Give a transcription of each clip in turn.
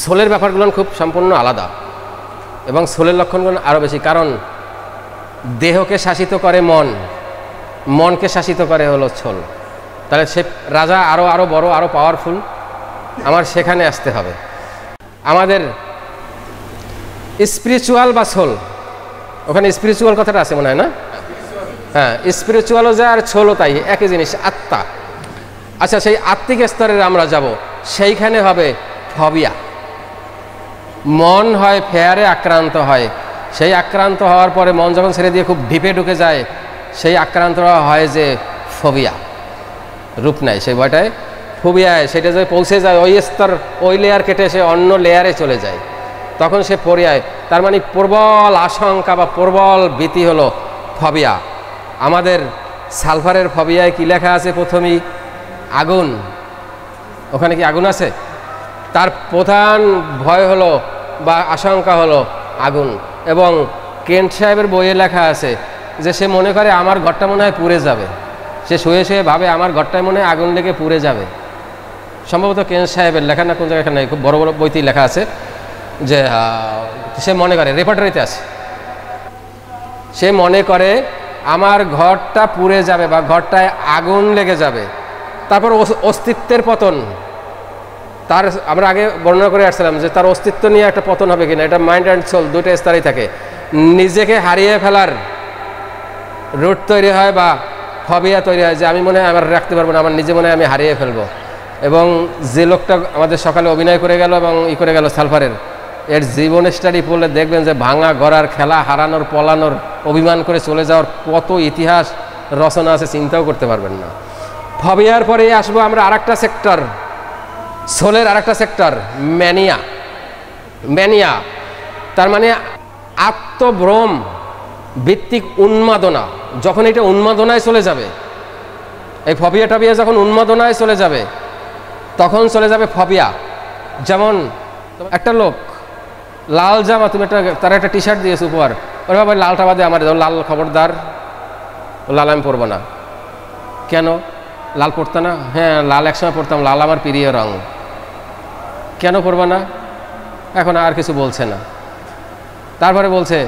সোলের ব্যাপারগুলো খুব সম্পূর্ণ আলাদা এবং সোলের লক্ষণগুলো আরও বেশি, কারণ দেহকে শাসিত করে মন, মনকে শাসিত করে হলো সোল। তাহলে সে রাজা আরও বড়, আরও পাওয়ারফুল, আমার সেখানে আসতে হবে। আমাদের স্পিরিচুয়াল বা সোল, ওখানে স্পিরিচুয়াল কথাটা আছে মনে হয় না? হ্যাঁ, স্পিরিচুয়ালও যা আর সোলও তাই, একই জিনিস, আত্মা। আচ্ছা, সেই আত্মিক স্তরে আমরা যাব, সেইখানে হবে ফবিয়া। মন হয় ফেয়ারে আক্রান্ত হয়, সেই আক্রান্ত হওয়ার পরে মন যখন ছেড়ে দিয়ে খুব ডিপে ঢুকে যায়, সেই আক্রান্ত হয় যে ফোবিয়া, রূপ নেয় সেই ভয়টায়, ফোবিয়ায় সেটা যে পৌঁছে যায় ওই স্তর, ওই লেয়ার কেটে সে অন্য লেয়ারে চলে যায়, তখন সে ফোবিয়ায়। তার মানে প্রবল আশঙ্কা বা প্রবল ভীতি হলো ফবিয়া। আমাদের সালফারের ফবিয়ায় কি লেখা আছে? প্রথমেই আগুন। ওখানে কি আগুন আছে? তার প্রধান ভয় হলো বা আশঙ্কা হলো আগুন। এবং কেন্ট সাহেবের বইয়ে লেখা আছে যে সে মনে করে আমার ঘরটা মনে হয় পুড়ে যাবে, সে শুয়ে শুয়ে ভাবে আমার ঘরটায় মনে হয় আগুন লেগে পুড়ে যাবে। সম্ভবত কেন্ট সাহেবের লেখা, না কোন জায়গায় নেই, খুব বড় বড় বইতেই লেখা আছে যে সে মনে করে, রেপার্টারিতে আছে, সে মনে করে আমার ঘরটা পুড়ে যাবে বা ঘরটায় আগুন লেগে যাবে। তারপর অস্তিত্বের পতন, তার আমরা আগে বর্ণনা করে আসছিলাম যে তার অস্তিত্ব নিয়ে একটা পতন হবে কিনা, এটা মাইন্ড অ্যান্ড সোল দুটো স্তরেই থাকে। নিজেকে হারিয়ে ফেলার রুট তৈরি হয় বা ফবিয়া তৈরি হয় যে আমি মনে হয় আমার রাখতে পারবো না, আমার নিজে মনে হয় আমি হারিয়ে ফেলবো। এবং যে লোকটা আমাদের সকালে অভিনয় করে গেল এবং করে গেল সালফারের, এর জীবন স্টাডি পড়লে দেখবেন যে ভাঙা গড়ার খেলা, হারানোর, পলানোর, অভিমান করে চলে যাওয়ার কত ইতিহাস রচনা আছে, চিন্তাও করতে পারবেন না। ফবিয়ার পরে আসবো আমরা আরেকটা সেক্টর, সোলের আরেকটা সেক্টর, ম্যানিয়া। ম্যানিয়া তার মানে আত্মভ্রম ভিত্তিক উন্মাদনা। যখন এটা উন্মাদনায় চলে যাবে, এই ফবিয়া টবিয়া যখন উন্মাদনায় চলে যাবে, তখন চলে যাবে ফবিয়া। যেমন একটা লোক লাল জামা, তুমি তার একটা টি শার্ট দিয়েছো উপহার, ওরা ভাবে লালটা বাদে আমার লাল, খবরদার লাল আমি পরবো না। কেন লাল পরতা না? হ্যাঁ, লাল একসময় পরতাম, লাল আমার প্রিয় রং। কেন পরবো না? এখন আর কিছু বলছে না। তারপরে বলছে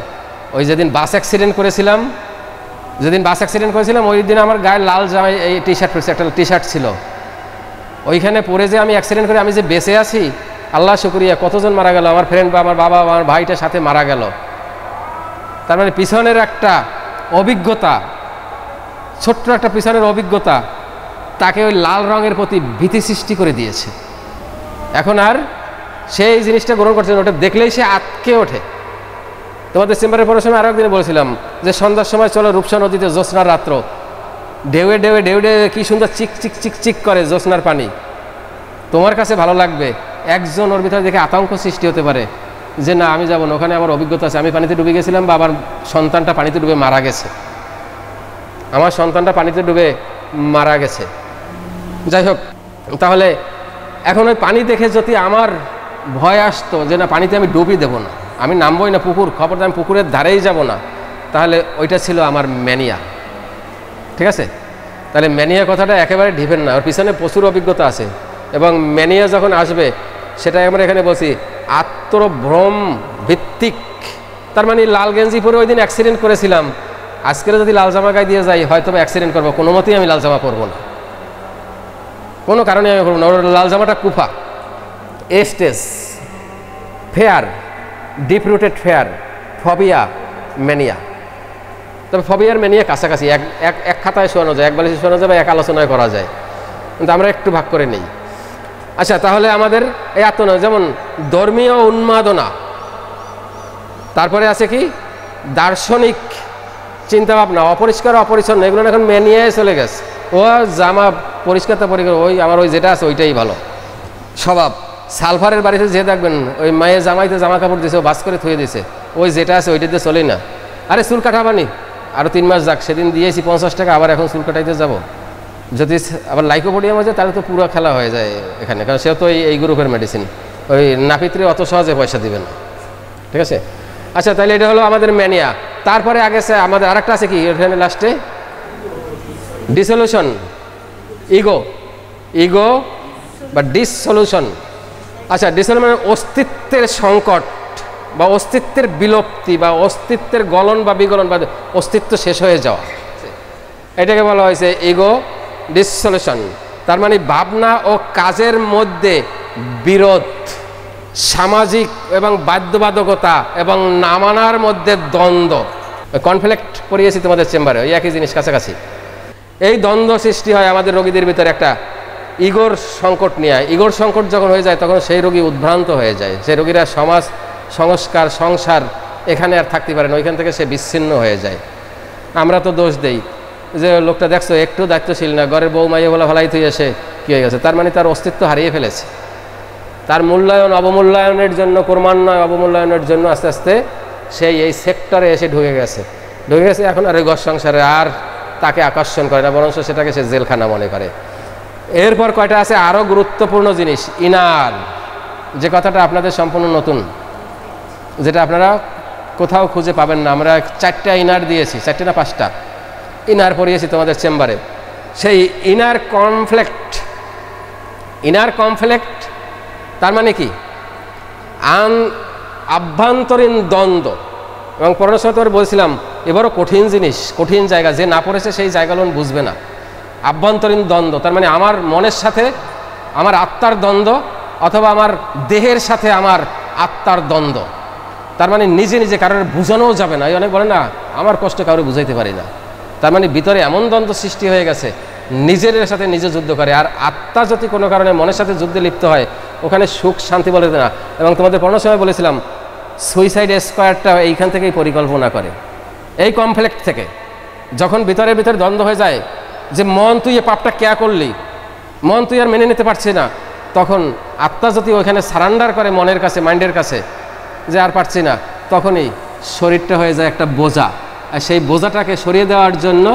ওই যেদিন বাস অ্যাক্সিডেন্ট করেছিলাম, ওই দিন আমার গায়ে লাল জামাই এই টি শার্ট পরেছে, একটা টি শার্ট ছিল, ওইখানে পরে যে আমি অ্যাক্সিডেন্ট করে আমি যে বেঁচে আছি, আল্লাহ শুকরিয়া, কতজন মারা গেল, আমার ফ্রেন্ড বা আমার বাবা, আমার ভাইটার সাথে মারা গেল। তার মানে পিছনের একটা অভিজ্ঞতা, ছোট্ট একটা পিছনের অভিজ্ঞতা তাকে ওই লাল রঙের প্রতি ভীতি সৃষ্টি করে দিয়েছে। এখন আর সেই জিনিসটা গ্রহণ করছে না, ওটা দেখলেই সে আটকে ওঠে। তোমাদের চেম্বারে পড়ার সময় আরও একদিন বলেছিলাম যে সন্ধ্যার সময় চলো রূপসা নদীতে, জ্যোৎস্নার রাত্র, ঢেউয়ে ঢেউয়ে ঢেউ ঢেউ কী সুন্দর চিক চিক চিক চিক করে জ্যোৎস্নার পানি, তোমার কাছে ভালো লাগবে। একজন ওর ভিতরে দেখে আতঙ্ক সৃষ্টি হতে পারে যে না আমি যাবো না, ওখানে আমার অভিজ্ঞতা আছে, আমি পানিতে ডুবে গেছিলাম বা আমার সন্তানটা পানিতে ডুবে মারা গেছে, আমার সন্তানটা পানিতে ডুবে মারা গেছে। যাই হোক, তাহলে এখন ওই পানি দেখে যদি আমার ভয় আসতো যে না পানিতে আমি ডুবই দেবো না, আমি নামবোই না, পুকুর, খবরদার আমি পুকুরের ধারেই যাব না, তাহলে ওইটা ছিল আমার ম্যানিয়া। ঠিক আছে? তাহলে ম্যানিয়া কথাটা একেবারে ঢিপেন না, ওর পিছনে প্রচুর অভিজ্ঞতা আছে। এবং ম্যানিয়া যখন আসবে সেটাই আমরা এখানে বলছি আত্মভ্রম ভিত্তিক। তার মানে লাল গেঞ্জি পরে ওই দিন অ্যাক্সিডেন্ট করেছিলাম, আজকের যদি লাল জামা গায়ে দিয়ে যাই হয়তো অ্যাক্সিডেন্ট করবো, কোনো মতেই আমি লাল জামা পরবো না, কোনো কারণে আমি পরবো না। ওর লাল জামাটা কুফা, এস্টেস, fear, deep rooted fear, phobia, mania. তবে ফবিয়ার ম্যানিয়া কাছাকাছি, এক খাতায় শোয়ানো যায়, এক বালিশে শোয়ানো যায় বা এক আলোচনায় করা যায়, কিন্তু আমরা একটু ভাগ করে নেই। আচ্ছা, তাহলে আমাদের এই আত্মনা, যেমন ধর্মীয় উন্মাদনা, তারপরে আছে কি দার্শনিক চিন্তাভাবনা, অপরিষ্কার অপরিচ্ছন্ন, এগুলো এখন ম্যানিয়ায় চলে গেছে। ও জামা পরিষ্কারতা পরিষ্কার, ওই আমার ওই যেটা আছে ওইটাই ভালো স্বভাব। সালফারের বাড়িতে যে দেখবেন ওই মায়ের জামাইতে জামা কাপড় দিয়েছে, ও বাস করে থুয়ে দিয়েছে, ওই যেটা আছে ওইটাতে চলেই না। আরে চুল কাটাবানি, আরও 3 মাস যাক, সেদিন দিয়েছি 50 টাকা, আবার এখন চুল কাটাইতে যাব। যদি আবার লাইকোপোডিয়াম আছে তাহলে তো পুরো খেলা হয়ে যায় এখানে, কারণ সেও তো এই গ্রুপের মেডিসিন, ওই নাপিত্রে অত সহজে পয়সা দিবেন না। ঠিক আছে? আচ্ছা, তাহলে এটা হলো আমাদের ম্যানিয়া। তারপরে আগে আমাদের আরেকটা আছে কি এখানে লাস্টে, ডিসলিউশন, ইগো বা ডিসসলিউশন। আচ্ছা, ডিসঅ্যালয়েড মানে অস্তিত্বের সংকট বা অস্তিত্বের বিলুপ্তি বা অস্তিত্বের গলন বা বিগলন বা অস্তিত্ব শেষ হয়ে যাওয়া, এটাকে বলা হয়েছে ইগো ডিসসলিউশন। তার মানে ভাবনা ও কাজের মধ্যে বিরোধ, সামাজিক এবং বাধ্যবাধকতা এবং না মানার মধ্যে দ্বন্দ্ব, কনফ্লিক্ট পড়িয়েছি তোমাদের চেম্বারে, ওই একই জিনিস কাছাকাছি। এই দ্বন্দ্ব সৃষ্টি হয় আমাদের রোগীদের ভিতরে একটা ইগোর সংকট নিয়ে। ইগোর সংকট যখন হয়ে যায় তখন সেই রোগী উদ্ভ্রান্ত হয়ে যায়, সেই রোগীরা সমাজ সংস্কার সংসার এখানে আর থাকতে পারে না, ওইখান থেকে সে বিচ্ছিন্ন হয়ে যায়। আমরা তো দোষ দেই যে লোকটা দেখছো একটু দায়িত্বশীল না, ঘরের বউ মাইয়ে বলা ভালাই তুই এসে কী হয়ে গেছে, তার মানে তার অস্তিত্ব হারিয়ে ফেলেছে। তার মূল্যায়ন অবমূল্যায়নের জন্য, ক্রমান্বয় অবমূল্যায়নের জন্য আস্তে আস্তে সেই এই সেক্টরে এসে ঢুকে গেছে। এখন আর ওই ঘর সংসারে আর তাকে আকর্ষণ করে না, বরং সেটাকে সে জেলখানা মনে করে। এরপর কয়টা আছে আরও গুরুত্বপূর্ণ জিনিস, ইনার, যে কথাটা আপনাদের সম্পূর্ণ নতুন, যেটা আপনারা কোথাও খুঁজে পাবেন না। আমরা 4টা ইনার দিয়েছি, 4টে না 5টা ইনার পড়িয়েছি তোমাদের চেম্বারে। সেই ইনার কনফ্লিক্ট তার মানে কি আভ্যন্তরীণ দ্বন্দ্ব। এবং পড়ানোর সময় তোমার বলছিলাম এবারও কঠিন জিনিস, কঠিন জায়গা, যে না পড়েছে সেই জায়গাগুলো বুঝবে না। আভ্যন্তরীণ দ্বন্দ্ব তার মানে আমার মনের সাথে আমার আত্মার দ্বন্দ্ব, অথবা আমার দেহের সাথে আমার আত্মার দ্বন্দ্ব। তার মানে নিজে নিজে কারোর বোঝানোও যাবে না। এই অনেক বলে না আমার কষ্ট কারো বুঝাইতে পারি না, তার মানে ভিতরে এমন দ্বন্দ্ব সৃষ্টি হয়ে গেছে, নিজের সাথে নিজে যুদ্ধ করে। আর আত্মা যদি কোনো কারণে মনের সাথে যুদ্ধে লিপ্ত হয় ওখানে সুখ শান্তি বলে না। এবং তোমাদের পড়ানোর সময় বলেছিলাম সুইসাইড স্কোয়ারটা এইখান থেকেই পরিকল্পনা করে, এই কমপ্লেক্স থেকে। যখন ভিতরে দ্বন্দ্ব হয়ে যায় যে মন তুই এ পাপটা ক্যা করলি, মন তুই আর মেনে নিতে পারছি না, তখন আত্মা যদি ওইখানে সারান্ডার করে মনের কাছে, মাইন্ডের কাছে, যে আর পারছি না, তখনই শরীরটা হয়ে যায় একটা বোঝা। আর সেই বোঝাটাকে সরিয়ে দেওয়ার জন্য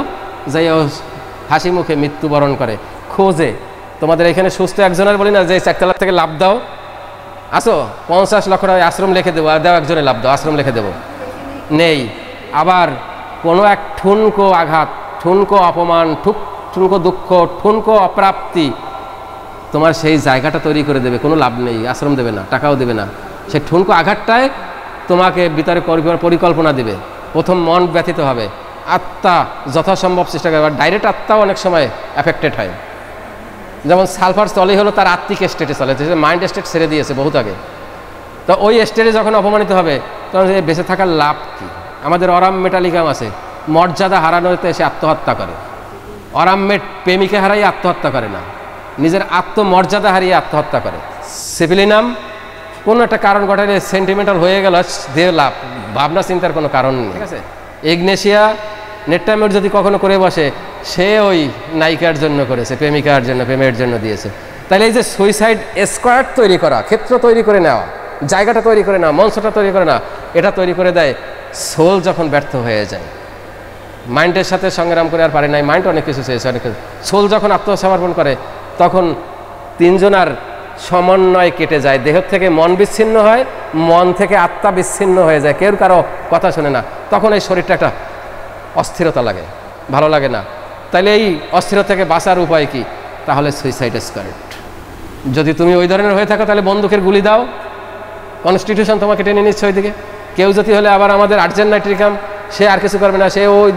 যাই হাসি মুখে মৃত্যুবরণ করে, খোঁজে। তোমাদের এখানে সুস্থ একজনের বলি না যে 4 থেকে লাভ দাও, আসো 50 লক্ষ টাকা আশ্রম লিখে দেবো, আর দাও একজনে লাভ দাও, আশ্রম লিখে দেবো, নেই। আবার কোনো এক ঠুনকো আঘাত, ঠুনকো অপমান, ঠুনকো দুঃখ, ঠুনকো অপ্রাপ্তি তোমার সেই জায়গাটা তৈরি করে দেবে, কোনো লাভ নেই, আশ্রম দেবে না, টাকাও দেবে না। সেই ঠুনকো আঘাতটায় তোমাকে ভিতরে পরিকল্পনা দেবে। প্রথম মন ব্যথিত হবে, আত্মা যথাসম্ভব চেষ্টা করে। ডাইরেক্ট আত্মাও অনেক সময় অ্যাফেক্টেড হয়। যেমন সালফার চলেই হলো তার আত্মিক স্টেটে চলে, মাইন্ড স্টেট ছেড়ে দিয়েছে বহুত আগে। তো ওই স্টেটে যখন অপমানিত হবে তখন বেঁচে থাকার লাভ কী? আমাদের অরাম মেটালিকাম আছে, মর্যাদা হারানোতে এসে আত্মহত্যা করে। অরামমেট প্রেমিকে হারাই আত্মহত্যা করে না, নিজের আত্মমর্যাদা হারিয়ে আত্মহত্যা করে। সিভিলিনাম কোনো একটা কারণ ঘটালে সেন্টিমেন্টাল হয়ে গেল, দিয়ে লাভ, ভাবনা চিন্তার কোনো কারণ নেই, ঠিক আছে। ইগনেশিয়া নেটটামেট যদি কখনো করে বসে, সে ওই নায়িকার জন্য করেছে, প্রেমিকার জন্য, প্রেমের জন্য দিয়েছে। তাহলে এই যে সুইসাইড স্কোয়াড তৈরি করা, ক্ষেত্র তৈরি করে নেওয়া, জায়গাটা তৈরি করে নেওয়া, মঞ্চটা তৈরি করে না, এটা তৈরি করে দেয় সোল যখন ব্যর্থ হয়ে যায়। মাইন্ডের সাথে সংগ্রাম করে আর পারে নাই, মাইন্ড অনেক কিছু চেয়েছে, অনেক কিছু। সোল যখন আত্মসমর্পণ করে তখন তিনজনার সমন্বয় কেটে যায়, দেহ থেকে মন বিচ্ছিন্ন হয়, মন থেকে আত্মা বিচ্ছিন্ন হয়ে যায়, কেউ কারো কথা শোনে না। তখন এই শরীরটা একটা অস্থিরতা লাগে, ভালো লাগে না। তাইলে এই অস্থিরতা থেকে বাঁচার উপায় কি? তাহলে সুইসাইড স্কোয়াড। যদি তুমি ওই ধরনের হয়ে থাকো তাহলে বন্দুকের গুলি দাও, কনস্টিটিউশন তোমাকে টেনে নিচ্ছে ওইদিকে। কেউ যদি হলে আবার আমাদের আর্জেন্ট নাইট্রিকাম, সে আর কিছু করবে না, সে ওই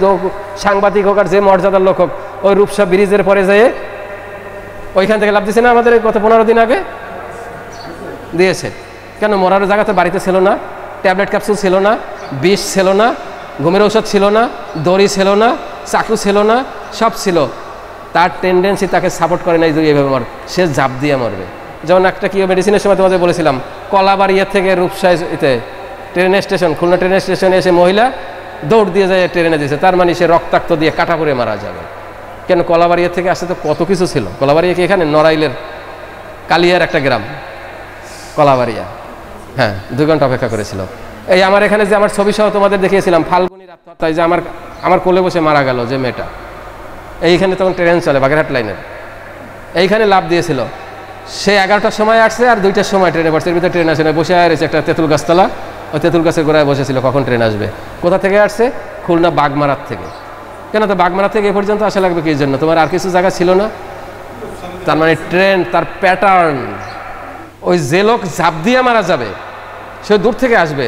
সাংবাদিক হোক আর যে মর্যাদার লোক হোক, ওই রূপসা ব্রিজের পরে যেয়ে ওইখান থেকে লাভ দিচ্ছে না, আমাদের গত 15 দিন আগে দিয়েছে। কেন? মরার জায়গা তো বাড়িতে ছিল না, ট্যাবলেট ক্যাপসুল ছিল না, বিষ ছিল না, ঘুমের ঔষধ ছিল না, দড়ি ছিল না, চাকু ছিল না, সব ছিল। তার টেন্ডেন্সি তাকে সাপোর্ট করে নাই, যদি এইভাবে মর, সে জাপ দিয়ে মরবে। যেমন একটা কি মেডিসিনের সময় তোমাদের বলেছিলাম, কলাবাড়িয়া থেকে রূপসাইতে ট্রেনের স্টেশন, খুলনা ট্রেনের স্টেশনে এসে মহিলা দৌড় দিয়ে যায় ট্রেনে দিয়েছে, তার মানে সে রক্তাক্ত দিয়ে কাটা পড়ে মারা যাবে। কেন? কলাবাড়িয়া থেকে আসতে তো কত কিছু ছিল। কলাবাড়িয়া কি এখানে নড়াইলের কালিয়ার একটা গ্রাম, কলাবাড়িয়া, হ্যাঁ, 2 ঘন্টা অপেক্ষা করেছিল। এই আমার এখানে যে আমার ছবি সহ তোমাদের দেখিয়েছিলাম, ফাল্গুনির আত্মহত্যায় যে আমার কোলে বসে মারা গেল যে মেয়েটা, এইখানে তখন ট্রেন চলে বাগেরহাট লাইনের, এইখানে লাভ দিয়েছিল। সে 11টার সময় আসছে আর 2টার সময় ট্রেনে বসছে, এর ভিতরে ট্রেন আসে না, বসে রয়েছে একটা তেঁতুল গাছতলা, ওই তেঁতুল গাছের গোড়ায় বসেছিল কখন ট্রেন আসবে। কোথা থেকে আসছে? খুলনা বাগমারার থেকে। কেন? তো বাগমারা থেকে এ পর্যন্ত আসা লাগবে কি জন্য? তোমার আর কিছু জায়গা ছিল না? তার মানে ট্রেন, তার প্যাটার্ন ওই যে লোক ঝাঁপ দিয়ে মারা যাবে সে দূর থেকে আসবে,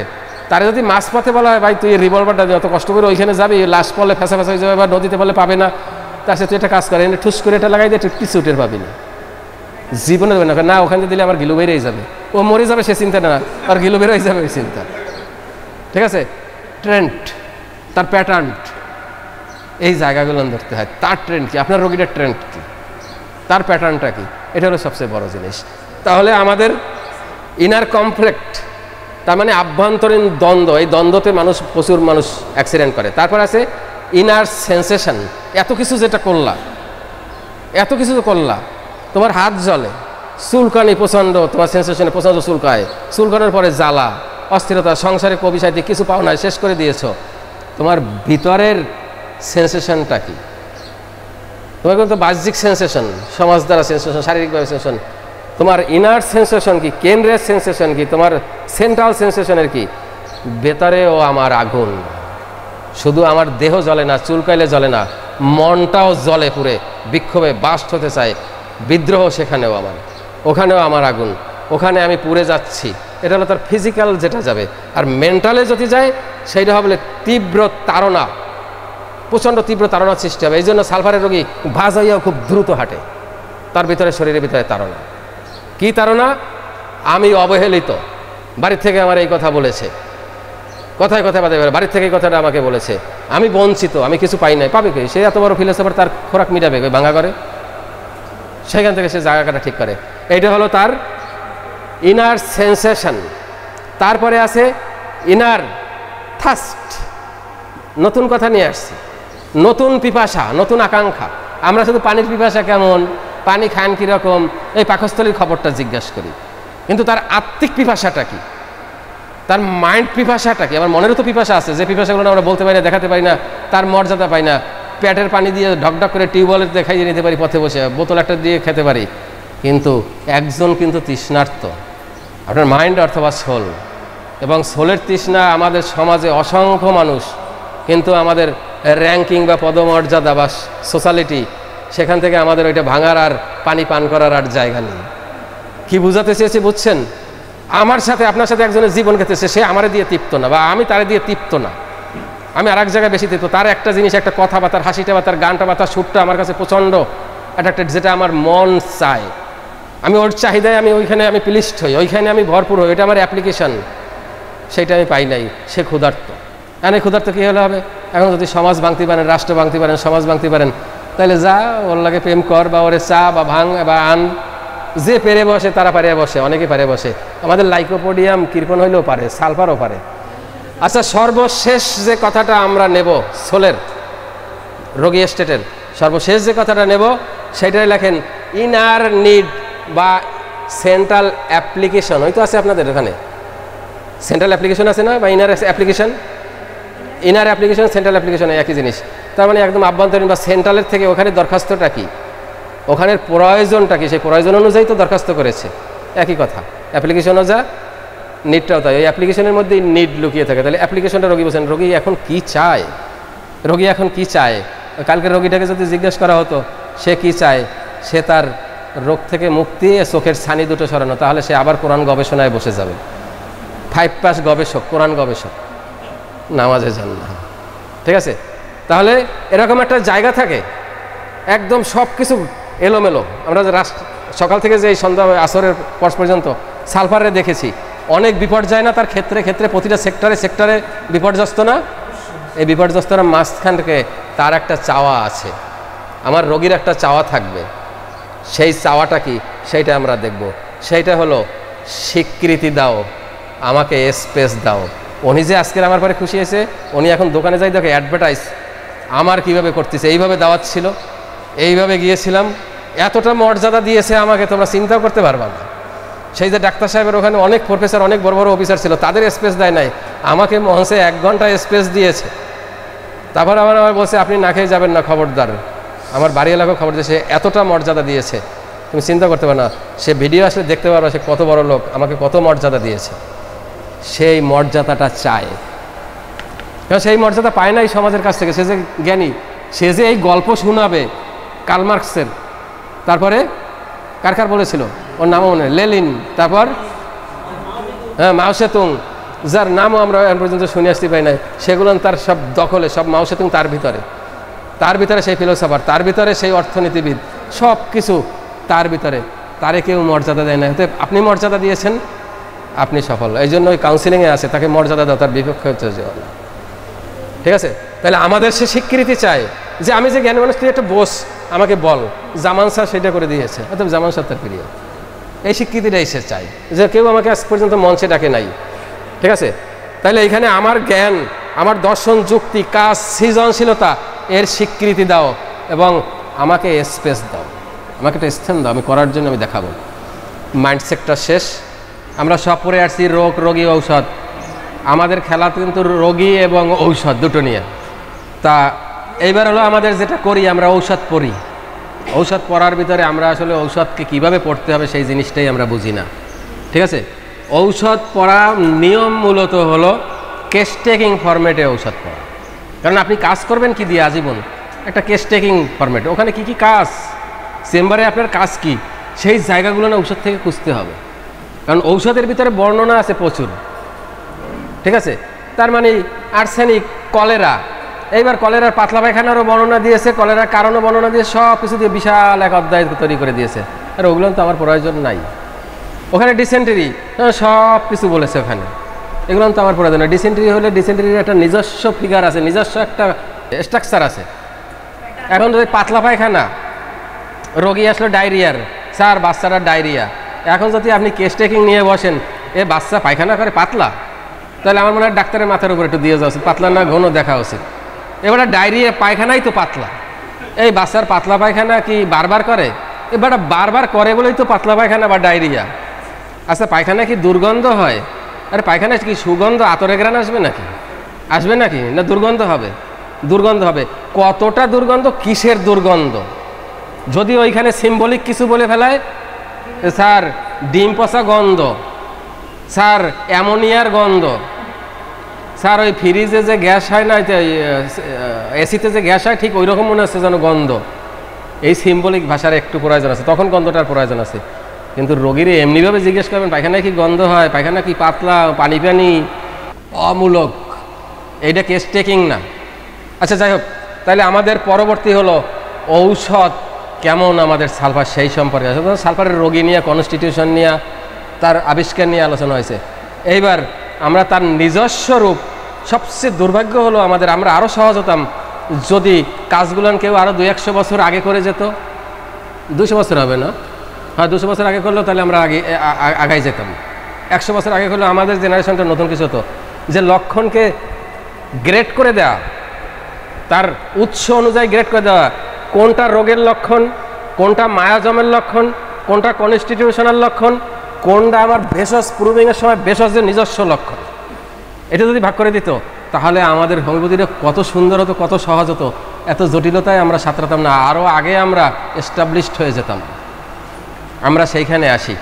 তারা যদি মাঝপথে বলা হয় ভাই তুই রিভলভারটা দিয়ে অত কষ্ট করে ওইখানে যাবি, লাশ পড়লে ফেঁসা ফেঁসা হয়ে যাবে বা নদীতে বলে পাবে না, তার সাথে তুই একটা কাজ করে এনে ঠুস করে এটা লাগাই দিয়ে কিছু উঠে পাবি না, জীবনে দেবে না, না ওখানে দিলে আমার গিলু বেরিয়ে যাবে, ও মরে যাবে সে চিন্তা না, আর গিলু বেরোয় যাবে ওই চিন্তা। ঠিক আছে, ট্রেন্ড, তার প্যাটার্ন, এই জায়গাগুলো ধরতে হয়। তার ট্রেন্ড কি, আপনার রোগীটার ট্রেন্ড কি, তার প্যাটার্নটা কি, এটা হলো সবচেয়ে বড় জিনিস। তাহলে আমাদের ইনার কমপ্লেক্ট, তার মানে আভ্যন্তরীণ দ্বন্দ্ব, এই দ্বন্দ্বতে প্রচুর মানুষ অ্যাক্সিডেন্ট করে। তারপর আছে ইনার সেন্সেশন, এত কিছু যেটা করলা, এত কিছু করলা, তোমার হাত জ্বলে, চুলকানি প্রচণ্ড, তোমার সেন্সেশনে প্রচণ্ড চুলকায়, চুলকানোর পরে জ্বালা, অস্থিরতা, সংসারে কবি সাহিত্যে কিছু পাও না, শেষ করে দিয়েছ, তোমার ভিতরের সেন্সেশনটা কি? তোমার কিন্তু বাহ্যিক সেন্সেশন, সমাজ দ্বারা সেন্সেশন, শারীরিকভাবে সেন্সেশন, তোমার ইনার সেন্সেশন কি, কেন্দ্রের সেন্সেশন কি, তোমার সেন্ট্রাল সেন্সেশনের কি? ভেতরেও আমার আগুন, শুধু আমার দেহ জ্বলে না, চুলকাইলে জ্বলে না, মনটাও জ্বলে পুরে, বিক্ষোভে বাস্ট হতে চায়, বিদ্রোহ সেখানেও আমার, ওখানেও আমার আগুন, ওখানে আমি পুড়ে যাচ্ছি। এটা হলো তার ফিজিক্যাল যেটা যাবে। আর মেন্টালে যদি যায় সেইটা হবে তীব্র তাড়না, প্রচণ্ড তীব্র তাড়নার সৃষ্টি হবে। এই জন্য সালফারের রোগী ভাজ হইয়াও খুব দ্রুত হাঁটে, তার ভিতরে, শরীরের ভিতরে তাড়না। কি তাড়না? আমি অবহেলিত, বাড়ির থেকে আমার এই কথা বলেছে, কথায় কথায় বাদে বাড়ির থেকে এই কথাটা আমাকে বলেছে, আমি বঞ্চিত, আমি কিছু পাই নাই, পাবে কি? সে এত বড় ফিলোসফার, তার খোরাক মিটাবে ভাঙা করে, সেখান থেকে সে জায়গাটা ঠিক করে। এইটা হলো তার ইনার সেন্সেশন। তারপরে আছে ইনার থার্স্ট, নতুন কথা নিয়ে আসছি, নতুন পিপাসা, নতুন আকাঙ্ক্ষা। আমরা শুধু পানির পিপাসা কেমন, পানি খান কীরকম, এই পাকস্থলীর খবরটা জিজ্ঞাসা করি, কিন্তু তার আত্মিক পিপাসাটা কি, তার মাইন্ড পিপাসাটা কি? আমার মনেরও তো পিপাসা আছে, যে পিপাসাগুলো আমরা বলতে পারি না, দেখাতে পারি না, তার মর্যাদা পাই না। পেটের পানি দিয়ে ঢকঢক করে টিউবওয়েলে দেখাইয়ে নিতে পারি, পথে বসে বোতল একটা দিয়ে খেতে পারি, কিন্তু একজন কিন্তু তৃষ্ণার্ত, আপনার মাইন্ড অথবা সোল। এবং সোলের তৃষ্ণা আমাদের সমাজে অসংখ্য মানুষ, কিন্তু আমাদের র্যাঙ্কিং বা পদমর্যাদা বা সোশ্যালিটি, সেখান থেকে আমাদের ওইটা ভাঙার আর পানি পান করার আর জায়গা নেই। কি বুঝাতে চেয়েছি বুঝছেন? আমার সাথে আপনার সাথে একজনের জীবন খেতেছে, সে আমারে দিয়ে তৃপ্ত না, বা আমি তারে দিয়ে তৃপ্ত না, আমি আর এক জায়গায় বেশি তৃপ্ত। তার একটা জিনিস, একটা কথা বা তার হাসিটা বা তার গানটা বা তার সুরটা আমার কাছে প্রচণ্ড অ্যাট্রাক্টেড, যেটা আমার মন চায়, আমি ওর চাহিদায় আমি ওইখানে আমি প্লিস্ট হই, ওইখানে আমি ভরপুর হই, ওইটা আমার অ্যাপ্লিকেশন, সেইটা আমি পাই নাই, সে ক্ষুধার্ত। এই ক্ষুধার্ত কী হলে হবে? এখন যদি সমাজ ভাঙতে পারেন, রাষ্ট্র ভাঙতে পারেন, সমাজ ভাঙতে পারেন, তাহলে যা ওর লাগে প্রেম কর, বা ওরে চা বা ভাঙ বা আন, যে পেরে বসে তারা পারে বসে, অনেকে পারে বসে। আমাদের লাইকোপোডিয়াম কৃপণ হইলেও পারে, সালফারও পারে। আচ্ছা, সর্বশেষ যে কথাটা আমরা নেব সোলের রোগী স্টেটের, সর্বশেষ যে কথাটা নেব সেটাই লেখেন ইনার নিড বা সেন্ট্রাল অ্যাপ্লিকেশন। হয়তো আছে আপনাদের এখানে সেন্ট্রাল অ্যাপ্লিকেশন আছে না, বা inner application? Inner application, central application একই জিনিস। তার মানে একদম আভ্যন্তরীণ বা সেন্ট্রালের থেকে ওখানে দরখাস্তটা কি, ওখানের প্রয়োজনটা কি, সেই প্রয়োজন অনুযায়ী তো দরখাস্ত করেছে, একই কথা। অ্যাপ্লিকেশনও যা, নিডটাও তাই। ওই অ্যাপ্লিকেশনের মধ্যেই নিড লুকিয়ে থাকে। তাহলে অ্যাপ্লিকেশনটা রোগী বলছেন, রোগী এখন কি চায়, রোগী এখন কি চায়? কালকে রোগীটাকে যদি জিজ্ঞেস করা হতো সে কি চায়, সে তার রোগ থেকে মুক্তি, চোখের ছানি দুটো সরানো, তাহলে সে আবার কোরআন গবেষণায় বসে যাবে। 5 পাস গবেষক, কোরআন গবেষক, নামাজে যান না। ঠিক আছে, তাহলে এরকম একটা জায়গা থাকে, একদম সব কিছু এলোমেলো। আমরা যে সকাল থেকে যে এই সন্ধ্যা আসরের পর পর্যন্ত সালফারে দেখেছি, অনেক বিপর্যয় না তার ক্ষেত্রে ক্ষেত্রে, প্রতিটা সেক্টরে সেক্টরে বিপর্যস্ত না? এই বিপর্যস্তর মাঝখান থেকে তার একটা চাওয়া আছে, আমার রোগীর একটা চাওয়া থাকবে। সেই চাওয়াটা কি, সেইটা আমরা দেখব। সেইটা হলো স্বীকৃতি দাও, আমাকে স্পেস দাও। উনি যে আজকের আমার পরে খুশি হয়েছে, উনি এখন দোকানে যাই দেখে অ্যাডভার্টাইজ আমার কিভাবে করতেছে, এইভাবে দাওয়াত ছিল, এইভাবে গিয়েছিলাম, এতটা মর্যাদা দিয়েছে আমাকে, তোমরা চিন্তাও করতে পারবা না। সেই যে ডাক্তার সাহেবের ওখানে অনেক প্রফেসর, অনেক বড় বড় অফিসার ছিল, তাদের স্পেস দেয় নাই, আমাকে মঞ্চে 1 ঘন্টা স্পেস দিয়েছে। তারপর আমার বলছে আপনি না খেয়ে যাবেন না, খবরদার। আমার বাড়ি এলাকাও খবর দিয়েছে, এতটা মর্যাদা দিয়েছে তুমি চিন্তা করতে পারো না। সে ভিডিও আসলে দেখতে পারবে সে কত বড় লোক, আমাকে কত মর্যাদা দিয়েছে। সেই মর্যাদাটা চায়, কারণ সেই মর্যাদা পায় না এই সমাজের কাছ থেকে। সে যে জ্ঞানী, সে যে এই গল্প শোনাবে কার্ল মার্কসের, তারপরে কার বলেছিল ওর নামও মনে, লেলিন, তারপর হ্যাঁ মাও সেতুং, যার নামও আমরা এখন পর্যন্ত শুনে আসতে পাই না, সেগুলো তার সব দখলে, সব মাও সেতুং তার ভিতরে সেই ফিলোসফার, তার ভিতরে সেই অর্থনীতিবিদ, সব কিছু তার ভিতরে, তারে কেউ মর্যাদা দেয় না। আপনি মর্যাদা দিয়েছেন, আপনি সফল। এই জন্য ওই কাউন্সিলিংয়ে আছে, তাকে মর্যাদা দাও, তার বিপক্ষে হচ্ছে যাওয়া না। ঠিক আছে, তাহলে আমাদের সে স্বীকৃতি চাই যে আমি যে জ্ঞানী মানুষ, তুই একটা বস, আমাকে বল। জামান স্যার সেটা করে দিয়েছে, অর্থাৎ জামান স্যার তার প্রিয়, এই স্বীকৃতিটাই সে চাই, যে কেউ আমাকে আজ পর্যন্ত মঞ্চে ডাকে নাই। ঠিক আছে, তাহলে এইখানে আমার জ্ঞান, আমার দর্শন, যুক্তি, কাজ, সৃজনশীলতা, এর স্বীকৃতি দাও এবং আমাকে স্পেস দাও, আমাকে একটা স্থান দাও, আমি করার জন্য আমি দেখাবো। মাইন্ডসেটটা শেষ। আমরা সব পড়ে আসছি রোগ, রোগী, ঔষধ। আমাদের খেলা কিন্তু রোগী এবং ঔষধ দুটো নিয়ে। তা এইবার হলো আমাদের যেটা করি, আমরা ঔষধ পড়ি। ঔষধ পড়ার ভিতরে আমরা আসলে ঔষধকে কীভাবে পড়তে হবে সেই জিনিসটাই আমরা বুঝি না। ঠিক আছে, ঔষধ পড়া নিয়ম মূলত হলো কেস টেকিং ফরম্যাটে ঔষধ পড়া। কারণ আপনি কাজ করবেন কি দিয়ে আজীবন, একটা কেস টেকিং ফরম্যাটে। ওখানে কি কি কাজ, চেম্বারে আপনার কাজ কি, সেই জায়গাগুলো না ঔষধ থেকে খুঁজতে হবে। কারণ ঔষধের ভিতরে বর্ণনা আছে প্রচুর। ঠিক আছে, তার মানে আর্সেনিক, কলেরা, এইবার কলেরার পাতলা পায়খানারও বর্ণনা দিয়েছে, কলেরার কারণও বর্ণনা দিয়ে, সব কিছু দিয়ে বিশাল এক অধ্যায় তৈরি করে দিয়েছে। আর ওগুলো তো আমার প্রয়োজন নাই। ওখানে ডিসেন্টারি, সব কিছু বলেছে ওখানে, এগুলো তো আমার প্রয়োজন নাই। ডিসেন্টারি হলে ডিসেন্টারির একটা নিজস্ব ফিগার আছে, নিজস্ব একটা স্ট্রাকচার আছে। এখন যদি পাতলা পায়খানা, রোগী আসলো ডায়রিয়ার, স্যার বাচ্চাটার ডায়রিয়া, এখন যদি আপনি কেস টেকিং নিয়ে বসেন, এ বাচ্চা পায়খানা করে পাতলা, তাহলে আমার মনে হয় ডাক্তারের মাথার উপর একটু দিয়ে যাওয়া উচিত, পাতলা না ঘন দেখা উচিত। এবার ডায়রিয়া, পায়খানাই তো পাতলা, এই বাচ্চার পাতলা পায়খানা কি বারবার করে? এবার বারবার করে বলেই তো পাতলা পায়খানা বা ডায়রিয়া। আচ্ছা, পায়খানা কি দুর্গন্ধ হয়? আরে পায়খানা কি সুগন্ধ, আতরে গ্রান আসবে নাকি? আসবে নাকি? না দুর্গন্ধ হবে? দুর্গন্ধ হবে। কতটা দুর্গন্ধ, কিসের দুর্গন্ধ? যদি ওইখানে সিম্বলিক কিছু বলে ফেলায়, স্যার ডিম পচা গন্ধ, স্যার অ্যামোনিয়ার গন্ধ, স্যার ওই ফ্রিজে যে গ্যাস হয় না, এসিতে যে গ্যাস হয় ঠিক ওই রকম মনে হচ্ছে যেন গন্ধ। এই সিম্বলিক ভাষার একটু প্রয়োজন আছে, তখন গন্ধটার প্রয়োজন আছে। কিন্তু রোগীরে এমনিভাবে জিজ্ঞেস করবেন পায়খানা কি গন্ধ হয়, পায়খানা কি পাতলা, পানি পানি, অমূলক, এইটা কেস টেকিং না। আচ্ছা যাই হোক, তাহলে আমাদের পরবর্তী হলো ঔষধ কেমন আমাদের সালফার, সেই সম্পর্কে। সালফারের রোগী নিয়ে, কনস্টিটিউশন নিয়ে, তার আবিষ্কার নিয়ে আলোচনা হয়েছে। এইবার আমরা তার নিজস্ব রূপ, সবচেয়ে দুর্ভাগ্য হলো আমাদের, আমরা আরও সহজ হতাম যদি কাজগুলো কেউ আরও 200-100 বছর আগে করে যেত। 200 বছর হবে না, হ্যাঁ 200 বছর আগে করলেও তাহলে আমরা আগাই যেতাম। 100 বছর আগে করলেও আমাদের জেনারেশনটা নতুন কিছু হতো, যে লক্ষণকে গ্রেড করে দেওয়া, তার উৎস অনুযায়ী গ্রেড করে দেওয়া, কোনটা রোগের লক্ষণ, কোনটা মায়াজমের লক্ষণ, কোনটা কনস্টিটিউশনাল লক্ষণ, কোনটা আমার ভেষজ প্রুভিংয়ের সময় ভেষজের নিজস্ব লক্ষণ। এটা যদি ভাগ করে দিত, তাহলে আমাদের হোমিওপ্যাথিটা কত সুন্দর হতো, কত সহজ হতো। এত জটিলতায় আমরা সাঁতরাতাম না, আরও আগে আমরা এস্টাবলিশড হয়ে যেতাম। আমরা সেইখানে আসি,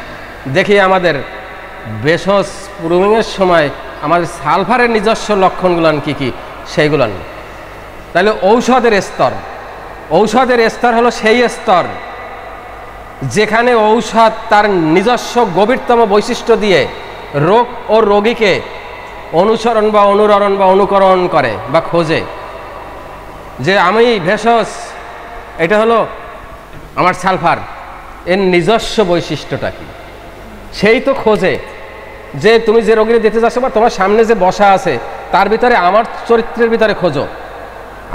দেখি আমাদের ভেষজ প্রুভিংয়ের সময় আমাদের সালফারের নিজস্ব লক্ষণগুলান কী কী, সেইগুলান। তাহলে ঔষধের স্তর, ঔষধের স্তর হলো সেই স্তর যেখানে ঔষধ তার নিজস্ব গভীরতম বৈশিষ্ট্য দিয়ে রোগ ও রোগীকে অনুসরণ বা অনুরণন বা অনুকরণ করে বা খোঁজে, যে আমি ভেষজ, এটা হলো আমার সালফার, এর নিজস্ব বৈশিষ্ট্যটা কি, সেই তো খোঁজে। যে তুমি যে রোগীকে দিতে যাচ্ছ বা তোমার সামনে যে বসা আছে, তার ভিতরে আমার চরিত্রের ভিতরে খোঁজো,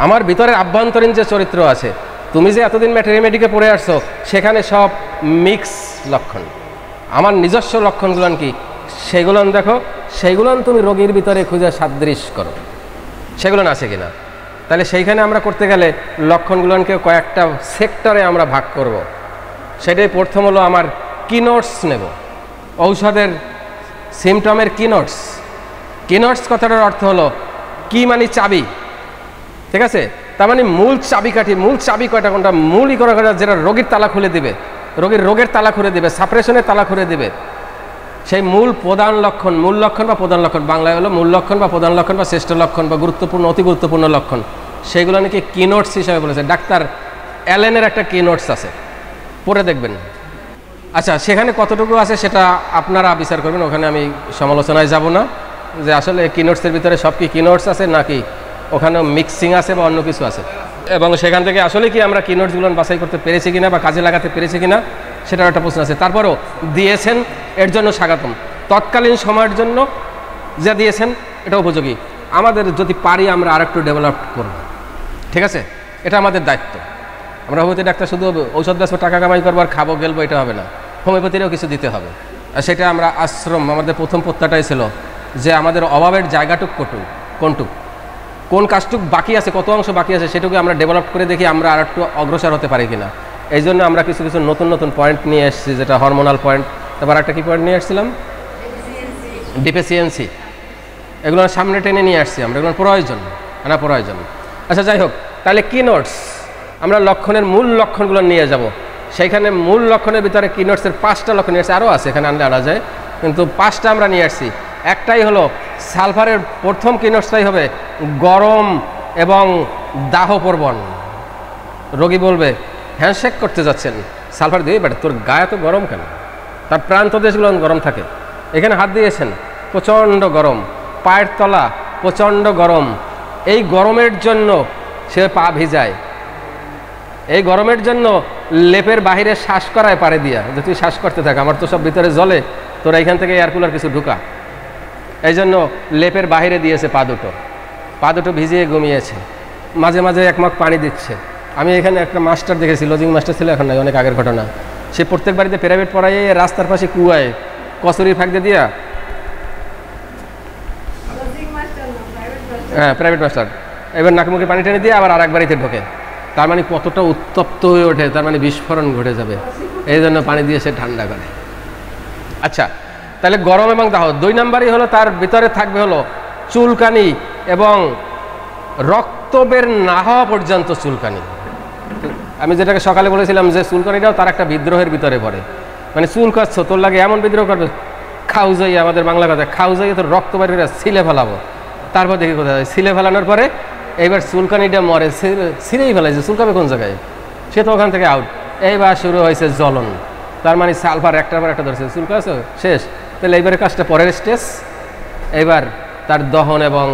আমার ভিতরে আভ্যন্তরীণ যে চরিত্র আছে। তুমি যে এতদিন ম্যাটেরিমেডিকে পড়ে আসছো, সেখানে সব মিক্স লক্ষণ, আমার নিজস্ব লক্ষণগুলান কি, সেগুলান দেখো, সেইগুলান তুমি রোগীর ভিতরে খুঁজে সাদৃশ্য করো, সেগুলান আছে কিনা। তাহলে সেইখানে আমরা করতে গেলে লক্ষণগুলোকে কয়েকটা সেক্টরে আমরা ভাগ করব। সেটাই প্রথম হলো আমার কিনোটস নেব, ঔষধের সিমটমের কিনোটস। কিনোটস কথাটার অর্থ হলো কি, মানে চাবি। ঠিক আছে, তার মানে মূল চাবিকাঠি, মূল চাবি কয়টা, কোনটা মূলই করা, যেটা রোগীর তালা খুলে দিবে, রোগের তালা খুলে দিবে, সাপ্রেশনের তালা খুলে দিবে, সেই মূল প্রধান লক্ষণ, মূল লক্ষণ বা প্রধান লক্ষণ, বাংলায় হলো মূল লক্ষণ বা প্রধান লক্ষণ বা শ্রেষ্ঠ লক্ষণ বা গুরুত্বপূর্ণ, অতি গুরুত্বপূর্ণ লক্ষণ, সেইগুলো নাকি কিনোটস হিসাবে বলেছে। ডাক্তার অ্যালেনের একটা কিনোটস আছে, পড়ে দেখবেন। আচ্ছা, সেখানে কতটুকু আছে সেটা আপনারা বিচার করবেন, ওখানে আমি সমালোচনায় যাব না যে আসলে কিনোটসের ভিতরে সব কি কিনোটস আছে নাকি ওখানে মিক্সিং আছে বা অন্য কিছু আছে, এবং সেখান থেকে আসলে কি আমরা কিনোটসগুলো বাছাই করতে পেরেছি কিনা বা কাজে লাগাতে পেরেছি কিনা সেটার একটা প্রশ্ন আছে। তারপরেও দিয়েছেন, এর জন্য স্বাগতম। তৎকালীন সময়ের জন্য যা দিয়েছেন এটা উপযোগী, আমাদের যদি পারি আমরা আরেকটু ডেভেলপ করব, ঠিক আছে? এটা আমাদের দায়িত্ব। আমরা হোমিওপ্যাথি ডাক্তার শুধু ঔষধ বেচবো, টাকা কামাই করবো আর খাবো গেলবো, এটা হবে না। হোমিওপ্যাথিরও কিছু দিতে হবে। আর সেটা আমরা আশ্রম, আমাদের প্রথম প্রত্যাটাই ছিল যে আমাদের অভাবের জায়গাটুক কোনটুক, কোন কাজটুক বাকি আছে, কত অংশ বাকি আছে, সেটুকু আমরা ডেভেলপ করে দেখি আমরা আর একটু অগ্রসর হতে পারি কিনা। এই জন্য আমরা কিছু কিছু নতুন নতুন পয়েন্ট নিয়ে এসেছি, যেটা হরমোনাল পয়েন্ট। তারপর একটা কী পয়েন্ট নিয়ে এসেছিলাম? ডিফিসিয়েন্সি। এগুলো সামনে টেনে নিয়ে আসছি আমরা, এগুলো প্রয়োজন না প্রয়োজন। আচ্ছা, যাই হোক, তাহলে কিনোটস আমরা লক্ষণের মূল লক্ষণগুলো নিয়ে যাব। সেইখানে মূল লক্ষণের ভিতরে কিনোটসের 5টা লক্ষণ নিয়ে আসছে, আরও আছে এখানে আনলে আনা যায়, কিন্তু 5টা আমরা নিয়ে আসছি। একটাই হলো সালফারের প্রথম কিনোটসটাই হবে গরম এবং দাহপ্রবণ। রোগী বলবে হ্যান্ডশেক করতে যাচ্ছেন, সালফার দিয়ে বেটা তোর গায়ে তো গরম কেন? তার প্রান্ত দেশগুলো গরম থাকে। এখানে হাত দিয়েছেন, প্রচণ্ড গরম, পায়ের তলা প্রচণ্ড গরম। এই গরমের জন্য সে পা ভিজায়, এই গরমের জন্য লেপের বাহিরে শ্বাস করায় পারে দিয়া, যে তুই শ্বাস করতে থাক, আমার তো সব ভিতরে জ্বলে, তোরা এখান থেকে এয়ার কুলার কিছু ঢুকা। এই জন্য লেপের বাহিরে দিয়েছে পা দুটো ভিজিয়ে ঘুমিয়েছে, মাঝে মাঝে এক মগ পানি দিচ্ছে। আমি এখানে একটা মাস্টার দেখেছি, লজিং মাস্টার ছিল, এখন নাই, অনেক আগের ঘটনা। সে প্রত্যেক বাড়িতে প্রাইভেট পড়ায় রাস্তার পাশে কুয়ায় কচুরি ফাঁক দিয়ে দিয়া, হ্যাঁ প্রাইভেট মাস্টার, এবার নাক মুখে পানি টেনে দিয়ে আবার আর এক বাড়িতে ঢোকে। তার মানে কতটা উত্তপ্ত হয়ে ওঠে, তার মানে বিস্ফোরণ ঘটে যাবে, এই জন্য পানি দিয়ে সে ঠান্ডা করে। আচ্ছা, তাহলে গরম এবং দাহ। 2 নাম্বারই হলো তার ভিতরে থাকবে হলো চুলকানি এবং রক্ত বের না হওয়া পর্যন্ত চুলকানি। আমি যেটাকে সকালে বলেছিলাম যে চুলকানিটাও তার একটা বিদ্রোহের ভিতরে পড়ে, মানে চুল কাচ্ছ তোর লাগে এমন বিদ্রোহ করবে, খাউ যাই, আমাদের বাংলা কথা খাউ যাই, তোর রক্ত বের করে ছিলে ফেলাবো। তারপর দেখি কোথায় ছিলে ফেলানোর পরে এইবার চুলকানিটা মরে, ছিঁড়েই ফেলাইছে, চুলকাবে কোন জায়গায়, সে তো ওখান থেকে আউট। এইবার শুরু হয়েছে জ্বলন, তার মানে সালফার একটার পর একটা ধরছে, চুলকাছে শেষ। তাহলে এইবারে কাজটা পরের স্টেজ, এইবার তার দহন এবং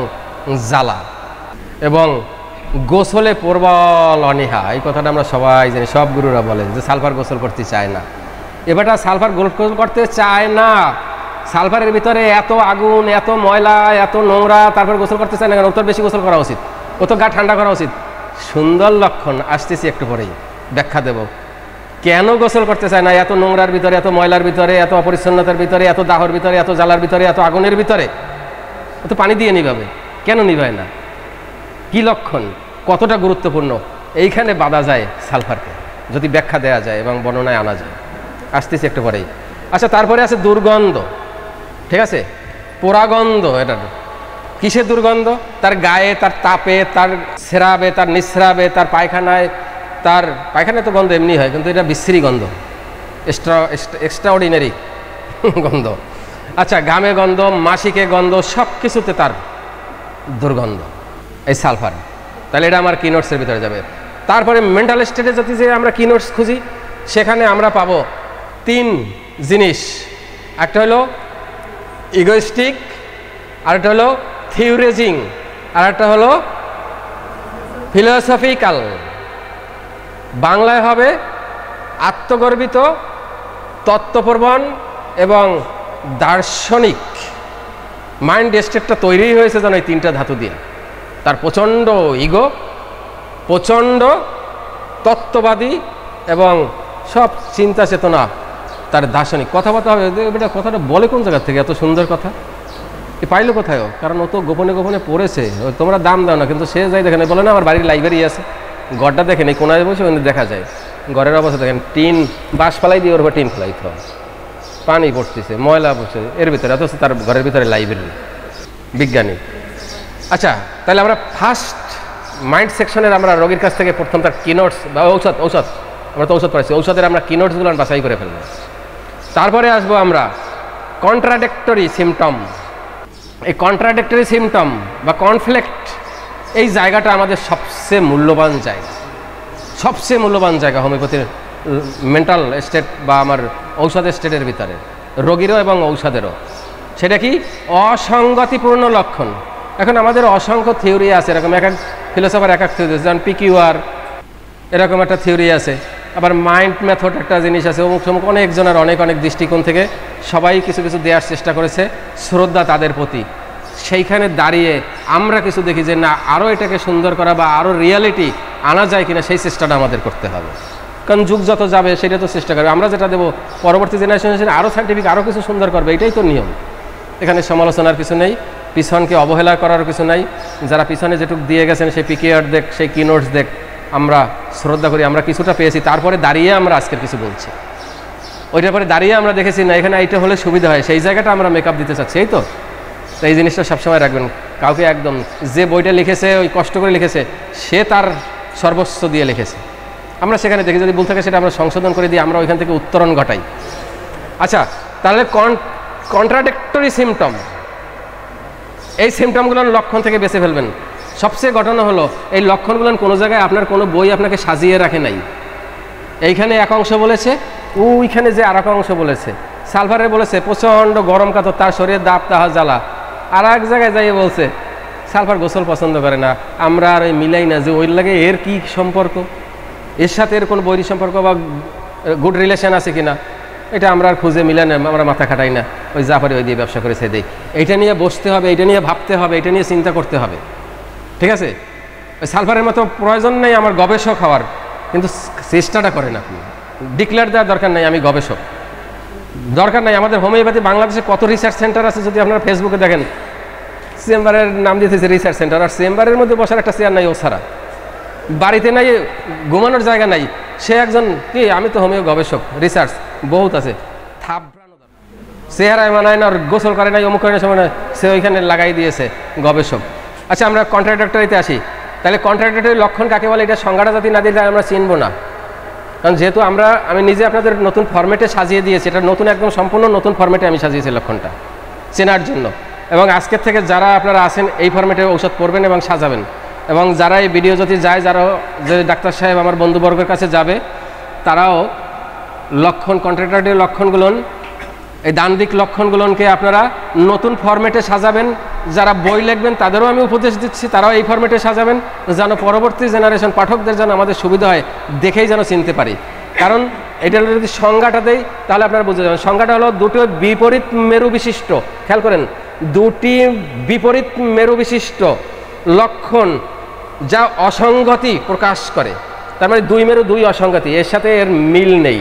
জ্বালা এবং গোসলে প্রবল অনীহা। এই কথাটা আমরা সবাই জানি, সব গুরুরা বলে যে সালফার গোসল করতে চায় না। এবারটা সালফার গোসল করতে চায় না, সালফারের ভিতরে এত আগুন, এত ময়লা, এত নোংরা, তারপর গোসল করতে চায় না কেন? ওর তো বেশি গোসল করা উচিত, ও তো গা ঠান্ডা করা উচিত। সুন্দর লক্ষণ, আসতেছি একটু পরেই ব্যাখ্যা দেব কেন গোসল করতে চায় না। এত নোংরার ভিতরে, এত ময়লার ভিতরে, এত অপরিচ্ছন্নতার ভিতরে, এত দাহর ভিতরে, এত জ্বালার ভিতরে, এত আগুনের ভিতরে ও তো পানি দিয়ে নিভাবে, কেন নিভায় না? কি লক্ষণ, কতটা গুরুত্বপূর্ণ, এইখানে বাধা যায় সালফারকে, যদি ব্যাখ্যা দেওয়া যায় এবং বর্ণনায় আনা যায়। আসতেছি একটু পরেই। আচ্ছা, তারপরে আছে দুর্গন্ধ, ঠিক আছে, পোড়াগন্ধ। এটা কিসের দুর্গন্ধ? তার গায়ে, তার তাপে, তার স্রাবে, তার নিঃস্রাবে, তার পায়খানায়। তার পায়খানায় তো গন্ধ এমনি হয়, কিন্তু এটা বিশ্রী গন্ধ, এক্সট্রাঅর্ডিনারি গন্ধ। আচ্ছা, ঘামে গন্ধ, মাসিকে গন্ধ, সব কিছুতে তার দুর্গন্ধ, এই সালফার। তাহলে এটা আমার কিনোটসের ভিতরে যাবে। তারপরে মেন্টাল স্টেটে যদি যে আমরা কিনোটস খুঁজি, সেখানে আমরা পাবো 3 জিনিস। একটা হলো ইগোইস্টিক, আরেকটা হলো থিওরেজিং, আরেকটা হলো ফিলোসফিক্যাল। বাংলায় হবে আত্মগর্বিত, তত্ত্বপ্রবণ এবং দার্শনিক। মাইন্ড স্টেটটা তৈরি হয়েছে যেন এই 3টা ধাতু দিয়ে। তার প্রচণ্ড ইগো, প্রচণ্ড তত্ত্ববাদী এবং সব চিন্তা চেতনা, তার দার্শনিক। কথাবার্তা হবে, এটা কথাটা বলে কোন জায়গা থেকে, এত সুন্দর কথা এ পাইলো কোথায়ও? কারণ ও তো গোপনে গোপনে পড়েছে, তোমরা দাম দাও না, কিন্তু সে যাই দেখেন, বলে না আমার বাড়ির লাইব্রেরি আছে, ঘরটা দেখেন, এই কোনায় বসে ওখানে দেখা যায় ঘরের অবস্থা দেখেন, টিন বাঁশ ফেলাই দিয়ে ওর উপর টিন ফেলাইতে হবে, পানি পড়তেছে, ময়লা পড়ছে এর ভিতরে, অথচ তার ঘরের ভিতরে লাইব্রেরি, বিজ্ঞানী। আচ্ছা, তাহলে আমরা ফার্স্ট মাইন্ড সেকশনের আমরা রোগীর কাছ থেকে প্রথম তার কিনোটস বা ঔষধ, আমরা তো ঔষধ পাইছি, ঔষধের আমরা কিনোটসগুলো বাছাই করে ফেলবো। তারপরে আসবো আমরা কন্ট্রাডিক্টরি সিমটম। এই কন্ট্রাডিক্টরি সিমটম বা কনফ্লিক্ট, এই জায়গাটা আমাদের সবচেয়ে মূল্যবান জায়গা, সবচেয়ে মূল্যবান জায়গা হোমিওপ্যাথির মেন্টাল স্টেট বা আমার ঔষধ স্টেটের ভিতরে, রোগীরও এবং ঔষধেরও। সেটা কি? অসঙ্গতিপূর্ণ লক্ষণ। এখন আমাদের অসংখ্য থিওরি আছে, এরকম এক এক ফিলোসফার এক এক থিওরি আছে, যেমন PQR এরকম একটা থিওরি আছে, আবার মাইন্ড মেথড একটা জিনিস আছে, অমুক সমুক অনেকজনের অনেক অনেক দৃষ্টিকোণ থেকে সবাই কিছু কিছু দেওয়ার চেষ্টা করেছে, শ্রদ্ধা তাদের প্রতি। সেইখানে দাঁড়িয়ে আমরা কিছু দেখি যে না, আরও এটাকে সুন্দর করা বা আরও রিয়ালিটি আনা যায় কিনা, সেই চেষ্টাটা আমাদের করতে হবে। কারণ যুগ যত যাবে সেটা তো চেষ্টা করবে, আমরা যেটা দেবো পরবর্তী জেনারেশন আরও সাইন্টিফিক আরও কিছু সুন্দর করবে, এটাই তো নিয়ম। এখানে সমালোচনার কিছু নেই, পিছনকে অবহেলা করার কিছু নাই। যারা পিছনে যেটুকু দিয়ে গেছেন সেই PQR দেখ, সেই কিনোটস দেখ, আমরা শ্রদ্ধা করি, আমরা কিছুটা পেয়েছি, তারপরে দাঁড়িয়ে আমরা আজকের কিছু বলছি। ওইটার পরে দাঁড়িয়ে আমরা দেখেছি না এখানে এইটা হলে সুবিধা হয়, সেই জায়গাটা আমরা মেকআপ দিতে চাচ্ছি, এই তো। তো এই জিনিসটা সবসময় রাখবেন। কাউকে একদম যে বইটা লিখেছে ওই কষ্ট করে লিখেছে, সে তার সর্বস্ব দিয়ে লিখেছে, আমরা সেখানে দেখি যদি ভুল থাকে সেটা আমরা সংশোধন করে দিই, আমরা ওইখান থেকে উত্তরণ ঘটাই। আচ্ছা, তাহলে কন্ট্রাডিক্টরি সিমটম, এই সিমটমগুলোর লক্ষণ থেকে বেঁচে ফেলবেন। সবচেয়ে ঘটনা হলো এই লক্ষণগুলো কোনো জায়গায় আপনার কোনো বই আপনাকে সাজিয়ে রাখে নাই। এইখানে এক অংশ বলেছে, ওইখানে যে আর এক অংশ বলেছে। সালফারে বলেছে প্রচণ্ড গরম কাতর, তার শরীরে দাপ তাহা জ্বালা। আর এক জায়গায় যাইয়ে বলছে সালফার গোসল পছন্দ করে না। আমরা আর মিলাই না যে ওই লাগে এর কি সম্পর্ক, এর সাথে এর কোনো বৈরী সম্পর্ক বা গুড রিলেশন আছে কিনা, এটা আমরা আর খুঁজে মিলে না, আমরা মাথা খাটাই না, ওই যা পারি ওই দিয়ে ব্যবসা করেছে দেই। এইটা নিয়ে বসতে হবে, এইটা নিয়ে ভাবতে হবে, এটা নিয়ে চিন্তা করতে হবে, ঠিক আছে? ওই সালফারের মতো প্রয়োজন নেই আমার গবেষক হওয়ার, কিন্তু চেষ্টাটা করেন আপনি। ডিক্লেয়ার দেওয়ার দরকার নেই আমি গবেষক, দরকার নাই। আমাদের হোমিওপ্যাথি বাংলাদেশে কত রিসার্চ সেন্টার আছে, যদি আপনারা ফেসবুকে দেখেন, চেম্বারের নাম দিতেছে রিসার্চ সেন্টার, আর চেম্বারের মধ্যে বসার একটা চেয়ার নাই ও ছাড়া, বাড়িতে নাই, ঘুমানোর জায়গা নাই। সে একজন কি, আমি তো হোমিও গবেষক, রিসার্চ বহুত আছে, চেহারায় মানায় না, আর গোসল করে নাই, অমুক করে না, সময় নয়, সে ওইখানে লাগাই দিয়েছে গবেষক। আচ্ছা, আমরা কন্ট্রাডিক্টরিতে আসি। তাহলে কন্ট্রাডিক্টরি লক্ষণ কাকে বলে, এটা সংজ্ঞাটা যদি না দিলে আমরা চিনবো না। কারণ যেহেতু আমি নিজে আপনাদের নতুন ফরম্যাটে সাজিয়ে দিয়েছি, এটা নতুন, একদম সম্পূর্ণ নতুন ফরম্যাটে আমি সাজিয়েছি লক্ষণটা চেনার জন্য। এবং আজকের থেকে যারা আপনারা আছেন এই ফরম্যাটে ঔষধ পড়বেন এবং সাজাবেন, এবং যারা এই ভিডিও যদি যায়, যারা যে ডাক্তার সাহেব আমার বন্ধুবর্গের কাছে যাবে, তারাও লক্ষণ, কন্ট্রাডিক্টরি লক্ষণগুলো, এই দান্দিক লক্ষণগুলোকে আপনারা নতুন ফরম্যাটে সাজাবেন। যারা বই লিখবেন তাদেরও আমি উপদেশ দিচ্ছি, তারাও এই ফরম্যাটে সাজাবেন, যেন পরবর্তী জেনারেশন পাঠকদের যেন আমাদের সুবিধা হয়, দেখেই যেন চিনতে পারি। কারণ এটা যদি সংজ্ঞাটা দেই তাহলে আপনারা বুঝে যাবেন। সংজ্ঞাটা হলো দুটো বিপরীত মেরু বিশিষ্ট, খেয়াল করেন, দুটি বিপরীত মেরু বিশিষ্ট লক্ষণ যা অসঙ্গতি প্রকাশ করে। তার মানে দুই মেরু দুই অসঙ্গতি, এর সাথে এর মিল নেই।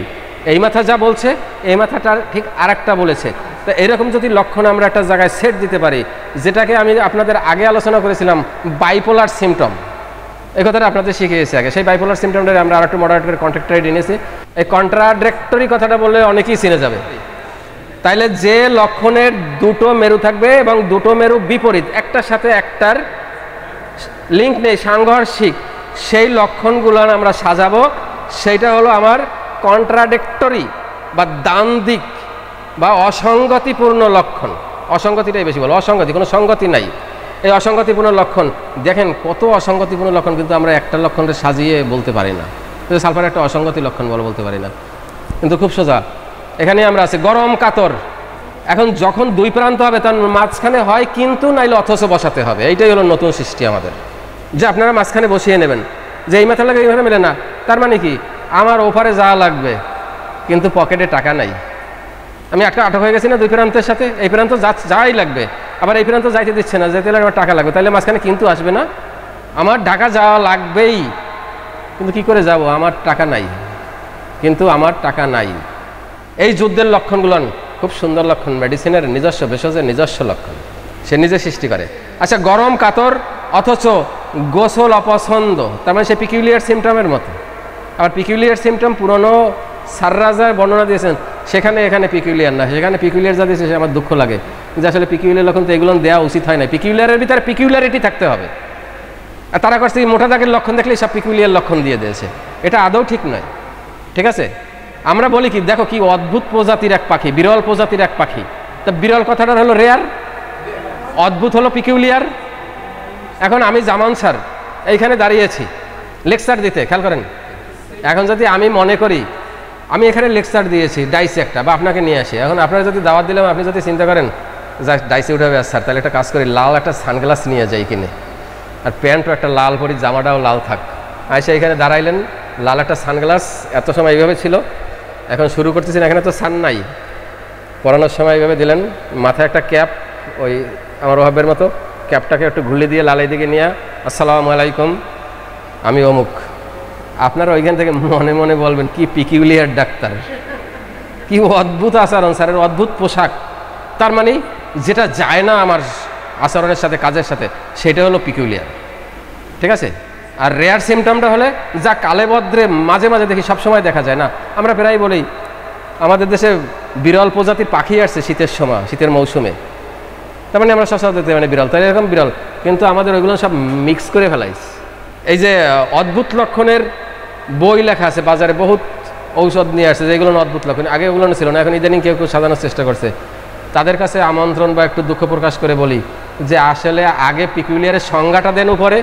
এই মাথা যা বলছে এই মাথাটার ঠিক আর একটা বলেছে। তো এরকম যদি লক্ষণ আমরা একটা জায়গায় সেট দিতে পারি, যেটাকে আমি আপনাদের আগে আলোচনা করেছিলাম বাইপোলার সিমটম, এই কথাটা আপনাদের শিখিয়েছি আগে। সেই বাইপোলার সিমটমটা আমরা আর একটু মডারেট করে কন্ট্রাডিক্টরি এনেছি। এই কন্ট্রাডিক্টরি কথাটা বললে অনেকেই চিনে যাবে। তাইলে যে লক্ষণের দুটো মেরু থাকবে এবং দুটো মেরু বিপরীত, একটার সাথে একটার লিঙ্ক নেই, সাংঘর্ষিক, সেই লক্ষণগুলো আমরা সাজাবো। সেইটা হলো আমার কন্ট্রাডিক্টরি বা দ্বান্দ্বিক বা অসঙ্গতিপূর্ণ লক্ষণ। অসঙ্গতিটাই বেশি বলো, অসঙ্গতি, কোনো সঙ্গতি নাই। এই অসঙ্গতিপূর্ণ লক্ষণ, দেখেন কত অসঙ্গতিপূর্ণ লক্ষণ, কিন্তু আমরা একটা লক্ষণটা সাজিয়ে বলতে পারি না। সালফার একটা অসঙ্গতি লক্ষণ বলতে পারি না, কিন্তু খুব সোজা। এখানে আমরা আছি গরম কাতর। এখন যখন দুই প্রান্ত হবে তখন মাঝখানে হয় কিন্তু, নাইলে অথচ বসাতে হবে। এইটাই হলো নতুন সৃষ্টি আমাদের, যে আপনারা মাঝখানে বসিয়ে নেবেন, যে এই মাথা লাগে এই মাথা মেলে না। তার মানে কি, আমার ওপারে যাওয়া লাগবে কিন্তু পকেটে টাকা নাই। আমি একটা আটক হয়ে গেছি না দুই প্রান্তের সাথে, এই প্রান্ত যাই লাগবে, আবার এই প্রান্ত যাইতে দিচ্ছে না, যেতে লাগবে আমার টাকা লাগবে, তাহলে মাঝখানে কিন্তু আসবে না। আমার ঢাকা যাওয়া লাগবেই, কিন্তু কি করে যাব, আমার টাকা নাই, কিন্তু আমার টাকা নাই। এই যুদ্ধের লক্ষণগুলো খুব সুন্দর লক্ষণ, মেডিসিনের নিজস্ব, ভেষজের নিজস্ব লক্ষণ, সে নিজে সৃষ্টি করে। আচ্ছা, গরম কাতর অথচ গোসল অপছন্দ, তার মানে সে পিকিউলিয়ার সিমটমের মতো। আবার পিকিউলিয়ার সিমটম পুরনো সাররাজার বর্ণনা দিয়েছেন, সেখানে এখানে পিকিউলিয়ার না, সেখানে পিকিউলিয়ার যা দিয়েছে সে আমার দুঃখ লাগে, যে আসলে পিকিউলিয়ার লক্ষণ তো এগুলো দেওয়া উচিত হয় না। পিকিউলিয়ারের ভিতরে পিকিউলারিটি থাকতে হবে। আর তারা করছে মোটা দাগের লক্ষণ দেখলেই সব পিকিউলিয়ার লক্ষণ দিয়ে দিয়েছে, এটা আদৌ ঠিক নয়। ঠিক আছে, আমরা বলি কি, দেখো কি অদ্ভুত প্রজাতির এক পাখি, বিরল প্রজাতির এক পাখি। তা বিরল কথাটা হলো রেয়ার, অদ্ভুত হলো পিকিউলিয়ার। এখন আমি জামান স্যার এইখানে দাঁড়িয়েছি লেকচার দিতে, খেয়াল করেন, এখন যদি আমি মনে করি আমি এখানে লেকচার দিয়েছি ডাইসে একটা, বা আপনাকে নিয়ে আসি, এখন আপনারা যদি দাওয়াত দিলাম, আপনি যদি চিন্তা করেন যা ডাইসে উঠাবে স্যার, তাহলে একটা কাজ করি, লাল একটা সানগ্লাস নিয়ে যাই কিনে, আর প্যান্টও একটা লাল পরি, জামাটাও লাল থাক। আইসা এখানে দাঁড়াইলেন, লাল একটা সানগ্লাস, এত সময় এইভাবে ছিল, এখন শুরু করতেছেন, এখানে তো সান নাই, পড়ানোর সময় এইভাবে দিলেন, মাথায় একটা ক্যাপ, ওই আমার ওহাবের মতো ক্যাপটাকে একটু ঘুরলে দিয়ে লালাই দিকে নিয়ে, আসসালামু আলাইকুম, আমি অমুক। আপনারা ওইখান থেকে মনে মনে বলবেন কি পিকিউলিয়ার ডাক্তার, কি অদ্ভুত আচরণ স্যারের, অদ্ভুত পোশাক। তার মানে যেটা যায় না আমার আচরণের সাথে, কাজের সাথে, সেটা হলো পিকিউলিয়ার, ঠিক আছে। আর রেয়ার সিমটমটা হলে যা কালেবদ্রে মাঝে মাঝে দেখি, সবসময় দেখা যায় না। আমরা প্রায় বলি আমাদের দেশে বিরল প্রজাতির পাখি আসছে শীতের সময়, শীতের মৌসুমে, তার মানে আমরা সচরাচর দেখতে মানে বিরল, তাই এরকম বিরল, কিন্তু আমাদের ওইগুলো সব মিক্স করে ফেলাইছে। এই যে অদ্ভুত লক্ষণের বই লেখা আছে বাজারে, বহুত ঔষধ নিয়ে আসছে যেগুলো অদ্ভুত লক্ষণ, আগে ওগুলো ছিল না, এখন ইদানিং কেউ কেউ সাজানোর চেষ্টা করছে। তাদের কাছে আমন্ত্রণ বা একটু দুঃখ প্রকাশ করে বলি যে আসলে আগে পিকুলিয়ারের সংজ্ঞাটা দেন উপরে,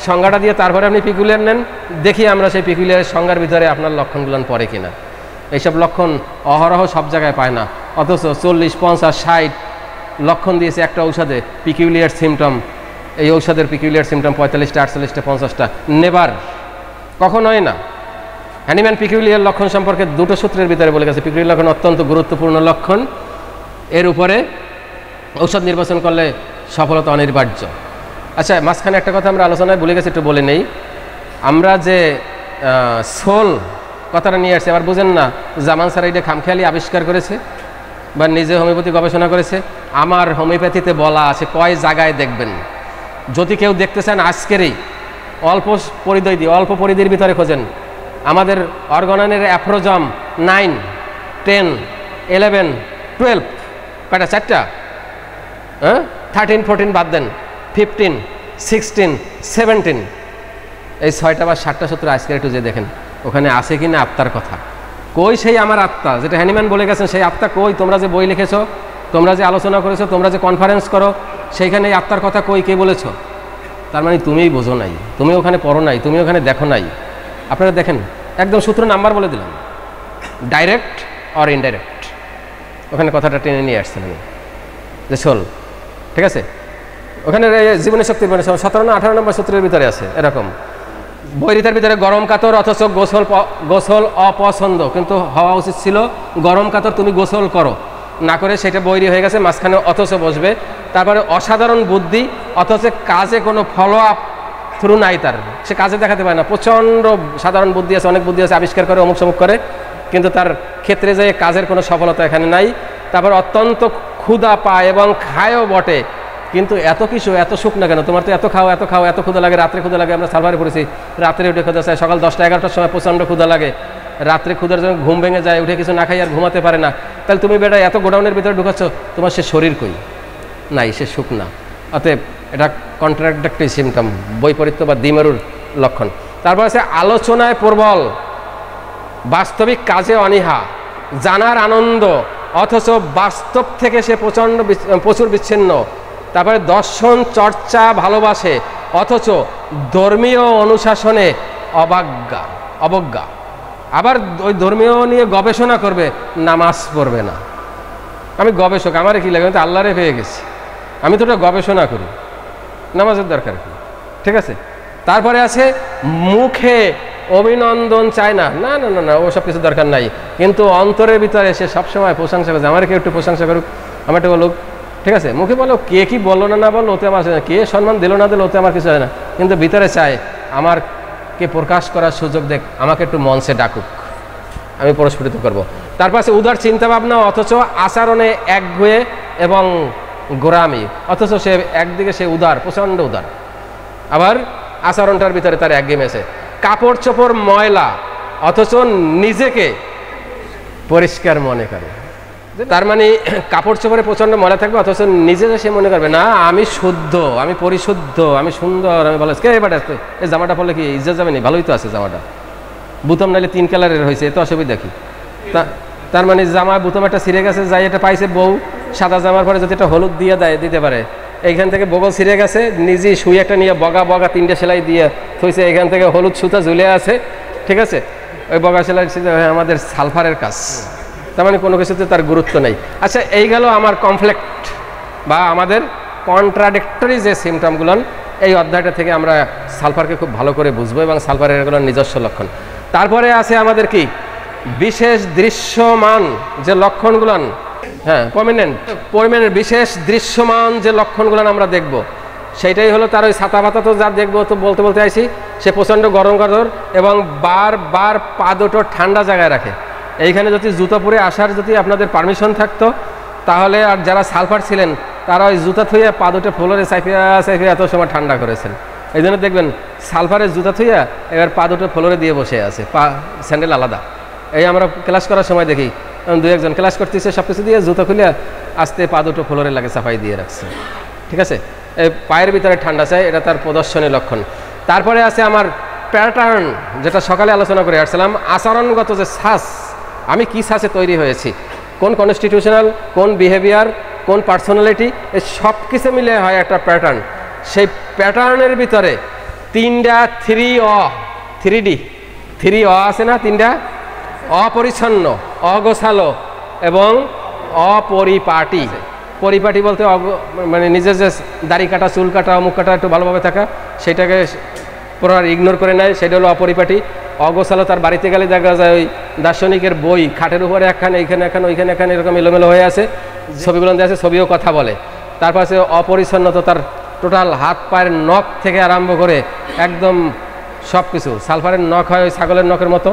সংজ্ঞাটা দিয়ে তারপরে আপনি পিকুলিয়ার নেন, দেখি আমরা সেই পিকুলিয়ারের সংজ্ঞার ভিতরে আপনার লক্ষণগুলো পড়ে কিনা। এইসব লক্ষণ অহরহ সব জায়গায় পায় না, অথচ 40, 50, 60 লক্ষণ দিয়েছে একটা ঔষধে, পিকুলিয়ার সিমটম, এই ঔষধের পিকুলিয়ার সিমটম 45টা, 48টা, 50টা, নেভার, কখনোই না। হ্যানিম্যান পিকুলিয়ার লক্ষণ সম্পর্কে দুটো সূত্রের ভিতরে বলে গেছে, পিকুলিয়ার লক্ষণ অত্যন্ত গুরুত্বপূর্ণ লক্ষণ, এর উপরে ঔষধ নির্বাচন করলে সফলতা অনিবার্য। আচ্ছা, মাঝখানে একটা কথা আমরা আলোচনায় ভুলে গেছি, একটু বলে নেই। আমরা যে সোল কথাটা নিয়ে আসছি, আবার বুঝেন না জামান স্যার এইটা খামখেয়ালি আবিষ্কার করেছে বা নিজে হোমিওপ্যাথি গবেষণা করেছে। আমার হোমিওপ্যাথিতে বলা আছে কয় জায়গায় দেখবেন, যদি কেউ দেখতে চান আজকেরই অল্প পরিধি দিয়ে, অল্প পরিধির ভিতরে খোঁজেন, আমাদের অর্গাননের অ্যাফ্রোজাম 9, 10, 11, 12, কয়টা? 4টা, হ্যাঁ, 13, 14 বাদ দেন, 15, 16, 17, এই 6টা বা 7টা সূত্র আজকের একটু যে দেখেন ওখানে আছে কি না আত্মার কথা। কই সেই আমার আত্মা, যেটা হ্যানিম্যান বলে গেছেন, সেই আত্মা কই? তোমরা যে বই লিখেছো, তোমরা যে আলোচনা করেছো, তোমরা যে কনফারেন্স করো, সেইখানে এই আত্মার কথা কই, কে বলেছো? তার মানে তুমিই বোঝো নাই, তুমি ওখানে পড়ো নাই, তুমি ওখানে দেখো নাই। আপনারা দেখেন, একদম সূত্র নাম্বার বলে দিলাম, ডাইরেক্ট অর ইনডাইরেক্ট, ওখানে কথাটা টেনে নিয়ে আসছেন আমি যে সোল, ঠিক আছে। ওখানে জীবনী শক্তির মানে 17 না 18 নম্বর সূত্রের ভিতরে আছে এরকম, বৈরিতার ভিতরে গরম কাতর, অথচ গোসল অপছন্দ, কিন্তু হওয়া উচিত ছিল গরম কাতর, তুমি গোসল করো না, করে সেটা বৈরি হয়ে গেছে, মাঝখানে অথচ বসবে। তারপরে অসাধারণ বুদ্ধি, অথচ কাজে কোনো ফলো আপ থ্রু নাই তার, সে কাজে দেখাতে পারে না। প্রচণ্ড সাধারণ বুদ্ধি আছে, অনেক বুদ্ধি আছে, আবিষ্কার করে অমুক সমুক করে, কিন্তু তার ক্ষেত্রে যে কাজের কোনো সফলতা এখানে নাই। তারপর অত্যন্ত ক্ষুধা পায় এবং খায়ও বটে, কিন্তু এত কিছু, এত সুখ না কেন, তোমার তো এত খাও এত খাও, এত ক্ষুধা লাগে, রাত্রে ক্ষুধা লাগে, আমরা সার্ভারে পড়েছি, রাত্রে উঠে ক্ষুধা চায়, সকাল 10টা 11টার সময় প্রচণ্ড ক্ষুধা লাগে, রাত্রে ক্ষুধার জন্য ঘুম ভেঙে যায়, উঠে কিছু না খাই আর ঘুমাতে পারে না। তাহলে তুমি বেটা এত গোডাউনের ভিতরে ঢুকাচ্ছ, তোমার সে শরীর কই? নাই, সে সুখ না। অতএব এটা কন্ট্রাডিক্টরি সিমটম, বৈপরীত্য বা দ্বিমেরুর লক্ষণ। তারপর আছে আলোচনায় প্রবল, বাস্তবিক কাজে অনীহা, জানার আনন্দ, অথচ বাস্তব থেকে সে প্রচুর বিচ্ছিন্ন। তারপরে দর্শন চর্চা ভালোবাসে, অথচ ধর্মীয় অনুশাসনে অবজ্ঞা। আবার ওই ধর্মীয় নিয়ে গবেষণা করবে, নামাজ পড়বে না। আমি গবেষক, আমার কি লাগে, আমি তো আল্লাহরে পেয়ে গেছি, আমি তো ওটা গবেষণা করি, নামাজের দরকার কি, ঠিক আছে। তারপরে আছে মুখে অভিনন্দন চায় না, না না না না, ও সব কিছু দরকার নাই, কিন্তু অন্তরের ভিতরে সে সবসময় প্রশংসা করছে, আমার কেউ একটু প্রশংসা করুক, আমার একটু বলুক, ঠিক আছে। মুখে বলো, কে কি বললো না বললো ওতে আমার, কে সম্মান দিল না দিল ওতে আমার কিছু হয় না, কিন্তু ভিতরে চায় আমারকে প্রকাশ করার সুযোগ দেখ, আমাকে একটু মঞ্চে ডাকুক, আমি প্রস্ফুটিত করব। তারপর আছে উদার চিন্তা ভাবনা, অথচ আচরণে একগুঁয়ে এবং গোরামি, অথচ সে একদিকে সে উদার, প্রচণ্ড উদার, আবার আচরণটার ভিতরে তার একঘেয়েমি আছে। কাপড় চোপড় ময়লা, অথচ নিজেকে পরিষ্কার মনে করে। তার মানে কাপড় চোপড়ে প্রচণ্ড ময়লা থাকবে, অথচ নিজে সে মনে করবে না আমি শুদ্ধ, আমি পরিশুদ্ধ, আমি সুন্দর, আমি ভালো। কে এবার এই জামাটা পরলে কি ইজ্জত যাবে না? ভালোই তো আছে জামাটা, বুতম নাইলে 3 কালারের হয়েছে, এত অসুবিধা কি? তার মানে জামা বুতম একটা ছিঁড়ে গেছে, যাই এটা পাইছে বউ, সাদা জামার পরে যদি একটা হলুদ দিয়ে দিতে পারে, এইখান থেকে বগল ছিঁড়ে গেছে, নিজেই সুই একটা নিয়ে বগা 3টে সেলাই দিয়ে থইছে, এখান থেকে হলুদ সুতা ঝুলে আছে, ঠিক আছে। ওই বগাশিলা আমাদের সালফারের কাজ, তার মানে কোনো কিছুতে তার গুরুত্ব নেই। আচ্ছা, এই গেল আমার কনফ্লিক্ট বা আমাদের কন্ট্রাডিক্টরি যে সিমটমগুলো, এই অধ্যায়টা থেকে আমরা সালফারকে খুব ভালো করে বুঝবো এবং সালফারের এগুলো নিজস্ব লক্ষণ। তারপরে আছে আমাদের কি বিশেষ দৃশ্যমান যে লক্ষণগুলো, হ্যাঁ প্রমিনেন্ট বিশেষ দৃশ্যমান যে লক্ষণগুলো আমরা দেখব, সেইটাই হলো তার ওই ছাতা পাতা তো যা দেখবো তো বলতে বলতে আইছি, সে প্রচণ্ড গরম গরম এবং বারবার পা দুটো ঠান্ডা জায়গায় রাখে। এইখানে যদি জুতো পরে আসার যদি আপনাদের পারমিশন থাকতো তাহলে, আর যারা সালফার ছিলেন তারা ওই জুতা থুইয়া পা দুটো ফ্লোরে চাইফিয়া এত সময় ঠান্ডা করেছেন। এই জন্য দেখবেন সালফারের জুতা থুইয়া এবার পা দুটো ফ্লোরে দিয়ে বসে আছে, পা স্যান্ডেল আলাদা। এই আমরা ক্লাস করার সময় দেখি দু একজন ক্লাস করতেছে, সব কিছু দিয়ে জুতো খুলে আস্তে পা দুটো ফ্লোরে লাগে সাফাই দিয়ে রাখছে। ঠিক আছে, এই পায়ের ভিতরে ঠান্ডা চাই, এটা তার প্রদর্শনী লক্ষণ। তারপরে আছে আমার প্যাটার্ন, যেটা সকালে আলোচনা করে আসছিলাম, আচরণগত যে শ্বাস, আমি কি শ্বাসে তৈরি হয়েছি, কোন কনস্টিটিউশনাল, কোন বিহেভিয়ার, কোন পার্সোনালিটি, এই সব কিছু মিলে হয় একটা প্যাটার্ন। সেই প্যাটার্নের ভিতরে তিনটা থ্রি অ আছে না, তিনটা অপরিচ্ছন্ন, অগোছালো এবং অপরিপাটি। পরিপাটি বলতে মানে নিজের যে দাড়ি কাটা, চুল কাটা, মুখ কাটা একটু ভালোভাবে থাকা, সেটাকে পুরো ইগনোর করে নেয়, সেটা হলো অপরিপাটি। অগোছালো, তার বাড়িতে গেলে দেখা যায় ওই দার্শনিকের বই খাটের উপরে একখানে, এইখানে একখানে, ওইখানে একখানে, এরকম এলোমেলো হয়ে আছে, ছবিগুলো দিয়ে আছে, ছবিও কথা বলে। তারপর আছে অপরিচ্ছন্নতা, তার টোটাল হাত পায়ের নখ থেকে আরম্ভ করে একদম সব কিছু। সালফারের নখ হয় ওই ছাগলের নখের মতো,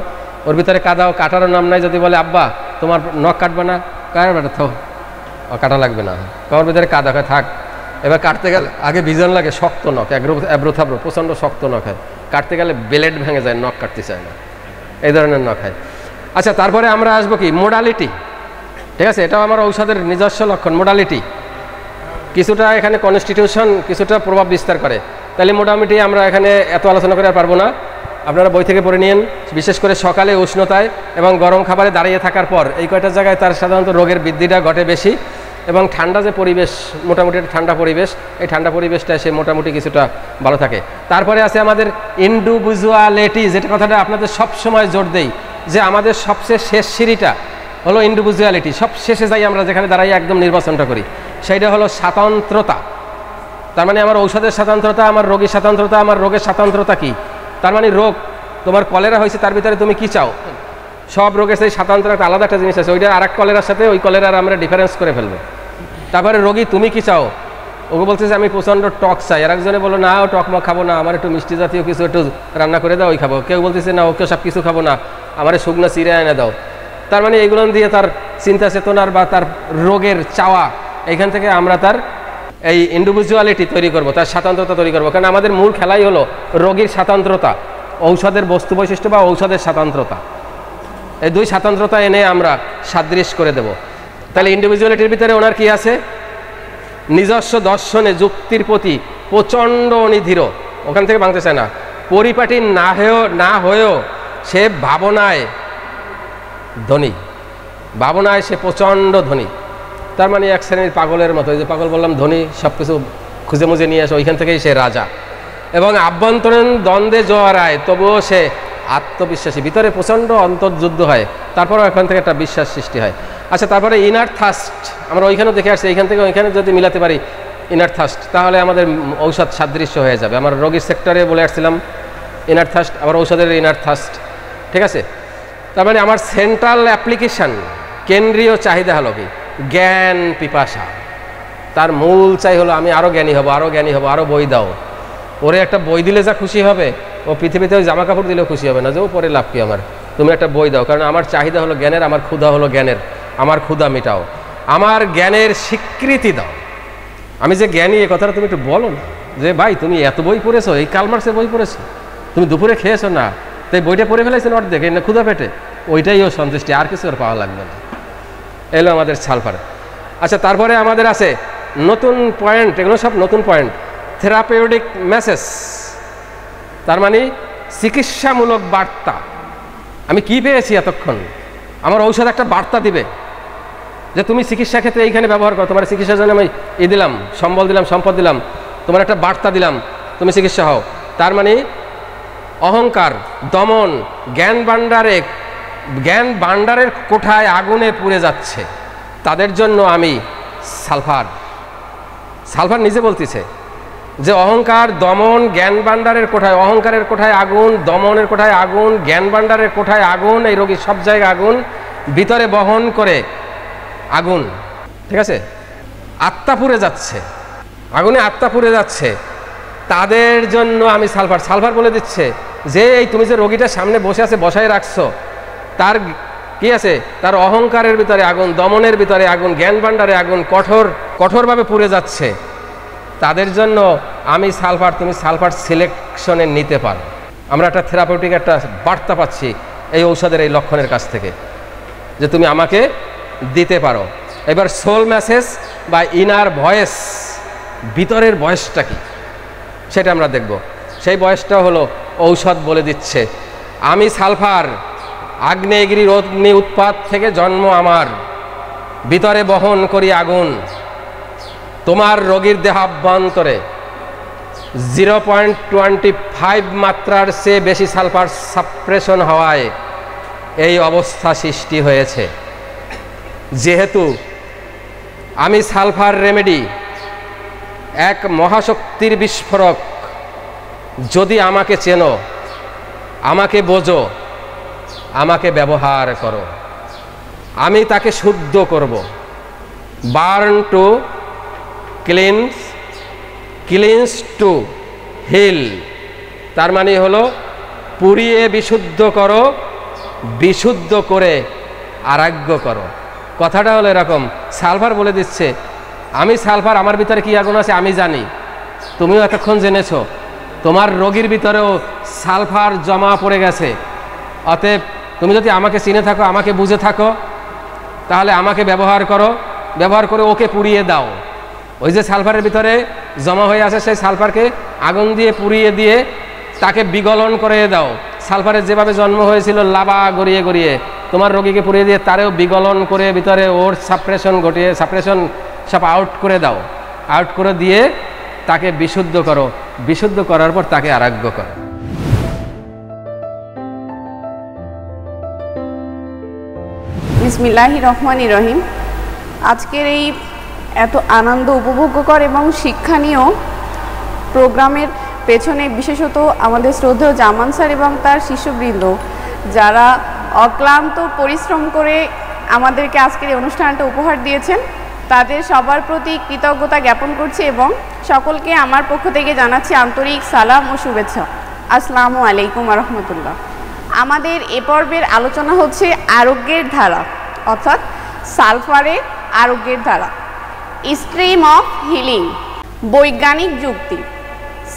ওর ভিতরে কাটারও নাম নাই। যদি বলে আব্বা তোমার নখ কাটবে না, কার বেটা থো, কাটা লাগবে না, ওর ভিতরে কাদা হয়, থাক। এবার কাটতে গেলে আগে বিজন লাগে, শক্ত নখ, অ্যাব্রো থাব্রো প্রচণ্ড শক্ত নখ হয়, কাটতে গেলে ব্লেড ভেঙে যায়, নখ কাটতে চায় না, এই ধরনের নখ হয়। আচ্ছা, তারপরে আমরা আসবো কি মোডালিটি। ঠিক আছে, এটাও আমার ঔষধের নিজস্ব লক্ষণ। মোডালিটি কিছুটা এখানে কনস্টিটিউশন কিছুটা প্রভাব বিস্তার করে, তাহলে মোটামুটি আমরা এখানে এত আলোচনা করে আর পারবো না, আপনারা বই থেকে পড়ে নিন। বিশেষ করে সকালে উষ্ণতায় এবং গরম খাবারে দাঁড়িয়ে থাকার পর এই কয়টা জায়গায় তার সাধারণত রোগের বৃদ্ধিটা ঘটে বেশি। এবং ঠান্ডা যে পরিবেশ, মোটামুটি একটা ঠান্ডা পরিবেশ, এই ঠান্ডা পরিবেশটা সে মোটামুটি কিছুটা ভালো থাকে। তারপরে আছে আমাদের ইন্ডিভিজুয়ালিটি, যেটা কথাটা আপনাদের সব সময় জোর দেই, যে আমাদের সবচেয়ে শেষ সিঁড়িটা হলো ইন্ডিভিজুয়ালিটি। সব শেষে যাই আমরা, যেখানে দাঁড়াই একদম নির্বাচনটা করি, সেইটা হলো স্বাতন্ত্রতা। তার মানে আমার ঔষধের স্বাতন্ত্রতা, আমার রোগীর স্বাতন্ত্রতা। আমার রোগের স্বাতন্ত্রতা কি? তার মানে রোগ, তোমার কলেরা হয়েছে, তার ভিতরে তুমি কি চাও? সব রোগের সেই স্বাতন্ত্র একটা আলাদা একটা জিনিস আছে, ওইটা আর এক কলেরার সাথে ওই কলেরার আমরা ডিফারেন্স করে ফেলবো। তারপরে রোগী তুমি কি চাও? ওকে বলছে যে আমি প্রচণ্ড টক চাই, আর একজনে বলো না ও টক মা খাবো না, আমার একটু মিষ্টি জাতীয় কিছু একটু রান্না করে দাও, ওই খাবো। কেউ বলতেছে না ওকে সব কিছু খাবো না, আমার শুকনো চিড়ে এনে দাও। তার মানে এইগুলো দিয়ে তার চিন্তা চেতনার বা তার রোগের চাওয়া, এইখান থেকে আমরা তার এই ইন্ডিভিজুয়ালিটি তৈরি করব, তার স্বাতন্ত্রতা তৈরি করবো। কারণ আমাদের মূল খেলাই হলো রোগীর স্বাতন্ত্রতা, ঔষধের বস্তু বৈশিষ্ট্য বা ঔষধের স্বাতন্ত্রতা। এই দুই স্বাতন্ত্রতা এনে আমরা সাদৃশ করে দেব। তাহলে ইন্ডিভিজুয়ালিটির ভিতরে ওনার কি আছে? নিজস্ব দর্শনে যুক্তির প্রতি প্রচণ্ড অনিধীর, ওখান থেকে ভাঙতে চায় না। পরিপাটি না হয়েও সে ভাবনায় ধনী, ভাবনায় সে প্রচণ্ড ধনী। তার মানে এক শ্রেণীর পাগলের মতো, এই যে পাগল বললাম ধনী, সব কিছু খুঁজে মুজে নিয়ে আসে, ওইখান থেকেই সে রাজা। এবং আভ্যন্তরীণ দ্বন্দ্বে জড়ায়, তবুও সে আত্মবিশ্বাসী, ভিতরে প্রচণ্ড অন্তর্যুদ্ধ হয়, তারপরেও এখান থেকে একটা বিশ্বাস সৃষ্টি হয়। আচ্ছা, তারপরে ইনার থার্স্ট, আমরা ওইখানেও দেখে আসছি, এইখান থেকে ওইখানে যদি মিলাতে পারি ইনার থার্স্ট, তাহলে আমাদের ঔষধ সাদৃশ্য হয়ে যাবে। আমার রোগীর সেক্টরে বলে আসছিলাম ইনার থার্স্ট, আবার ঔষধের ইনার থার্স্ট। ঠিক আছে, তার মানে আমার সেন্ট্রাল অ্যাপ্লিকেশন, কেন্দ্রীয় চাহিদা হলো কি? জ্ঞান পিপাসা। তার মূল চাই হলো আমি আরও জ্ঞানী হব, আরও জ্ঞানী হব, আরও বই দাও। ওরে একটা বই দিলে যা খুশি হবে, ও পৃথিবীতে ওই জামা কাপড় দিলেও খুশি হবে না, যে ও পরে লাভ কি আমার, তুমি একটা বই দাও। কারণ আমার চাহিদা হলো জ্ঞানের, আমার ক্ষুধা হলো জ্ঞানের, আমার ক্ষুধা মেটাও, আমার জ্ঞানের স্বীকৃতি দাও। আমি যে জ্ঞানী এ কথাটা তুমি একটু বলো না, যে ভাই তুমি এত বই পড়েছো, এই কালমার্ক্সের বই পড়েছো, তুমি দুপুরে খেয়েছো না, তাই বইটা পড়ে ফেলেছেন অর্ধেক, এই না ক্ষুধা পেটে, ওইটাই ও সন্তুষ্টি, আর কিছু আর পাওয়া লাগবে না। এলো আমাদের সালফার। আচ্ছা, তারপরে আমাদের আছে নতুন পয়েন্ট, এগুলো সব নতুন পয়েন্ট। থেরাপিউটিক মেসেজ, তার মানে চিকিৎসামূলক বার্তা। আমি কি পেয়েছি এতক্ষণ? আমার ঔষধ একটা বার্তা দিবে যে তুমি চিকিৎসা ক্ষেত্রে এইখানে ব্যবহার করো, তোমার চিকিৎসার জন্য আমি দিলাম, সম্বল দিলাম, সম্পদ দিলাম, তোমার একটা বার্তা দিলাম, তুমি চিকিৎসা হও। তার মানে অহংকার, দমন, জ্ঞান ভাণ্ডারের কোঠায় আগুনে পুড়ে যাচ্ছে, তাদের জন্য আমি সালফার নিজে বলতেছে যে অহংকার, দমন, জ্ঞান ভাণ্ডারের কোঠায়, অহংকারের কোঠায় আগুন, দমনের কোঠায় আগুন, জ্ঞান ভাণ্ডারের কোঠায় আগুন, এই রোগীর সব জায়গায় আগুন, ভিতরে বহন করে আগুন, ঠিক আছে, আত্মা পুড়ে যাচ্ছে, আগুনে আত্মা পুড়ে যাচ্ছে, তাদের জন্য আমি সালফার বলে দিচ্ছে যে এই তুমি যে রোগীটার সামনে বসে আছে, বসায় রাখছো, তার কি আছে, তার অহংকারের ভিতরে আগুন, দমনের ভিতরে আগুন, জ্ঞান ভাণ্ডারে আগুন, কঠোরভাবে পুড়ে যাচ্ছে, তাদের জন্য আমি তুমি সালফার সিলেকশনে নিতে পারো। আমরা একটা থেরাপিউটিক একটা বার্তা পাচ্ছি এই ঔষধের এই লক্ষণের কাছ থেকে যে তুমি আমাকে দিতে পারো। এবার সোল মেসেজ বা ইনার ভয়েস, ভিতরের বয়সটা কি সেটা আমরা দেখব। সেই বয়সটা হলো ঔষধ বলে দিচ্ছে আমি সালফার, আগ্নেয়গিরির অগ্নি উৎপাত থেকে জন্ম আমার, ভিতরে বহন করি আগুন, তোমার রোগীর দেহাভ্যন্তরে 0.25 মাত্রার চেয়ে বেশি সালফার সাপ্রেশন হওয়ায় এই অবস্থা সৃষ্টি হয়েছে। যেহেতু আমি সালফার রেমেডি, এক মহাশক্তির বিস্ফোরক, যদি আমাকে চেনো, আমাকে বোঝো, আমাকে ব্যবহার করো, আমি তাকে শুদ্ধ করব। বার্ন টু ক্লিনস টু হিল, তার মানে হলো পুড়িয়ে বিশুদ্ধ করো, বিশুদ্ধ করে আরোগ্য করো। কথাটা হলো এরকম, সালফার বলে দিচ্ছে আমি সালফার, আমার ভিতরে কি আগুন আছে আমি জানি, তুমিও এতক্ষণ জেনেছো, তোমার রোগীর ভিতরেও সালফার জমা পড়ে গেছে। অতএব তুমি যদি আমাকে চিনে থাকো, আমাকে বুঝে থাকো, তাহলে আমাকে ব্যবহার করো, ব্যবহার করে ওকে পুড়িয়ে দাও। ওই যে সালফারের ভিতরে জমা হয়ে আছে সেই সালফারকে আগুন দিয়ে পুড়িয়ে দিয়ে তাকে বিগলন করে দাও। সালফারের যেভাবে জন্ম হয়েছিল লাভা গড়িয়ে গড়িয়ে, তোমার রোগীকে পুড়িয়ে দিয়ে তারেও বিগলন করে ভিতরে ওর সাপ্রেশন সব আউট করে দাও। আউট করে দিয়ে তাকে বিশুদ্ধ করো, বিশুদ্ধ করার পর তাকে আরোগ্য করো। বিসমিল্লাহির রহমানির রহিম। আজকের এই এত আনন্দ উপভোগ্যকর এবং শিক্ষণীয় প্রোগ্রামের পেছনে বিশেষত আমাদের শ্রদ্ধেয় জামান স্যার এবং তার শিষ্যবৃন্দ, যারা অক্লান্ত পরিশ্রম করে আমাদেরকে আজকের এই অনুষ্ঠানটা উপহার দিয়েছেন, তাদের সবার প্রতি কৃতজ্ঞতা জ্ঞাপন করছি এবং সকলকে আমার পক্ষ থেকে জানাচ্ছি আন্তরিক সালাম ও শুভেচ্ছা। আসসালামু আলাইকুম রহমতুল্লাহ। আমাদের এ পর্বের আলোচনা হচ্ছে আরোগ্যের ধারা, অর্থাৎ সালফারের আরোগ্যের ধারা, স্ট্রিম অফ হিলিং, বৈজ্ঞানিক যুক্তি,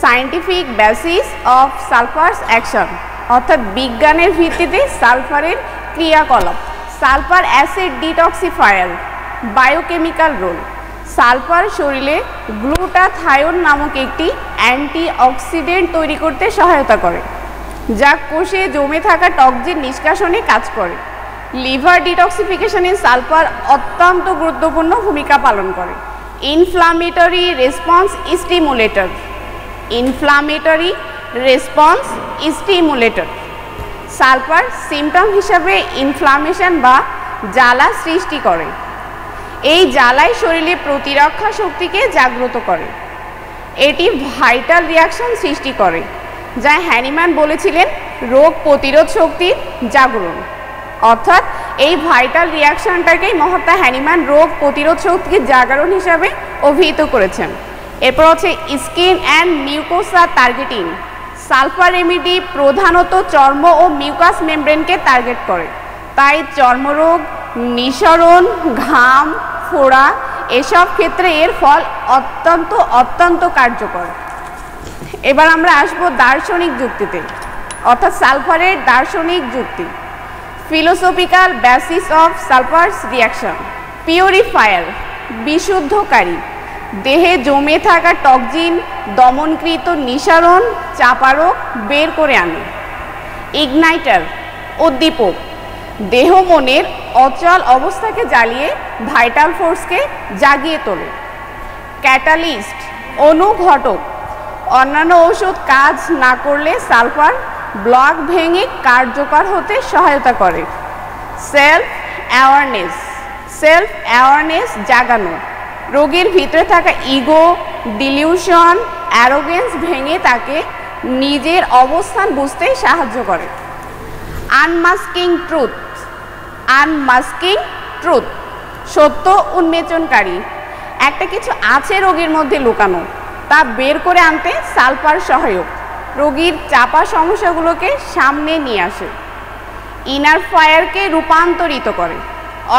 scientific basis of sulphur's action, অর্থাৎ বিজ্ঞানের ভিত্তিতে সালফারের ক্রিয়াকলাপ, sulphur acid detoxifier, biochemical role. Sulphur শরীরে গ্লুটাথায়োন নামক একটি অ্যান্টিঅক্সিডেন্ট তৈরি করতে সহায়তা করে, যা কোষে জমে থাকা টক্সিন নিষ্কাশনে কাজ করে। লিভার ডিটক্সিফিকেশনে সালফার অত্যন্ত গুরুত্বপূর্ণ ভূমিকা পালন করে। Inflammatory response stimulator, inflammatory response stimulator. Sulphur symptom হিসাবে ইনফ্লামেশন বা জ্বালা সৃষ্টি করে। এই জ্বালাই শরীরে প্রতিরক্ষা শক্তিকে জাগ্রত করে। এটি ভাইটাল রিয়াকশন সৃষ্টি করে, যা হ্যানিম্যান বলেছিলেন রোগ প্রতিরোধ শক্তির জাগরণ। অর্থাৎ এই ভাইটাল রিয়াকশনটাকেই মহাত্মা হ্যানিম্যান রোগ প্রতিরোধ শক্তির জাগরণ হিসাবে অভিহিত করেছেন। এরপর হচ্ছে skin and mucosa targeting. Sulphur remedy প্রধানত চর্ম ও মিউকাস মেমব্রেনকে টার্গেট করে, তাই চর্মরোগ, নিঃসরণ, ঘাম, ফোড়া এসব ক্ষেত্রে এর ফল অত্যন্ত কার্যকর। এবার আমরা আসবো দার্শনিক যুক্তিতে, অর্থাৎ সালফারের দার্শনিক যুক্তি। Philosophical basis of sulphur's reaction. Purifier, বিশুদ্ধকারী, দেহে জমে থাকা টক্সিন, দমনকৃত নিঃসরণ, চাপারক বের করে আনে। ইগনাইটার, উদ্দীপক, দেহ মনের অচল অবস্থাকে জ্বালিয়ে ভাইটাল ফোর্সকে জাগিয়ে তোলে। ক্যাটালিস্ট, অনুঘটক, অন্যান্য ঔষধ কাজ না করলে সালফার ব্লক ভেঙে কার্যকর হতে সহায়তা করে। সেলফ অ্যাওয়ারনেস জাগানো, রোগীর ভিতরে থাকা ইগো, ডিলিউশন, অ্যারোগেন্স ভেঙে তাকে নিজের অবস্থান বুঝতে সাহায্য করে। আনমাস্কিং ট্রুথ, সত্য উন্মোচনকারী। একটা কিছু আছে রোগীর মধ্যে লুকানো, তা বের করে আনতে সালফার সহায়ক, রোগীর চাপা সমস্যাগুলোকে সামনে নিয়ে আসে। ইনার ফায়ারকে রূপান্তরিত করে,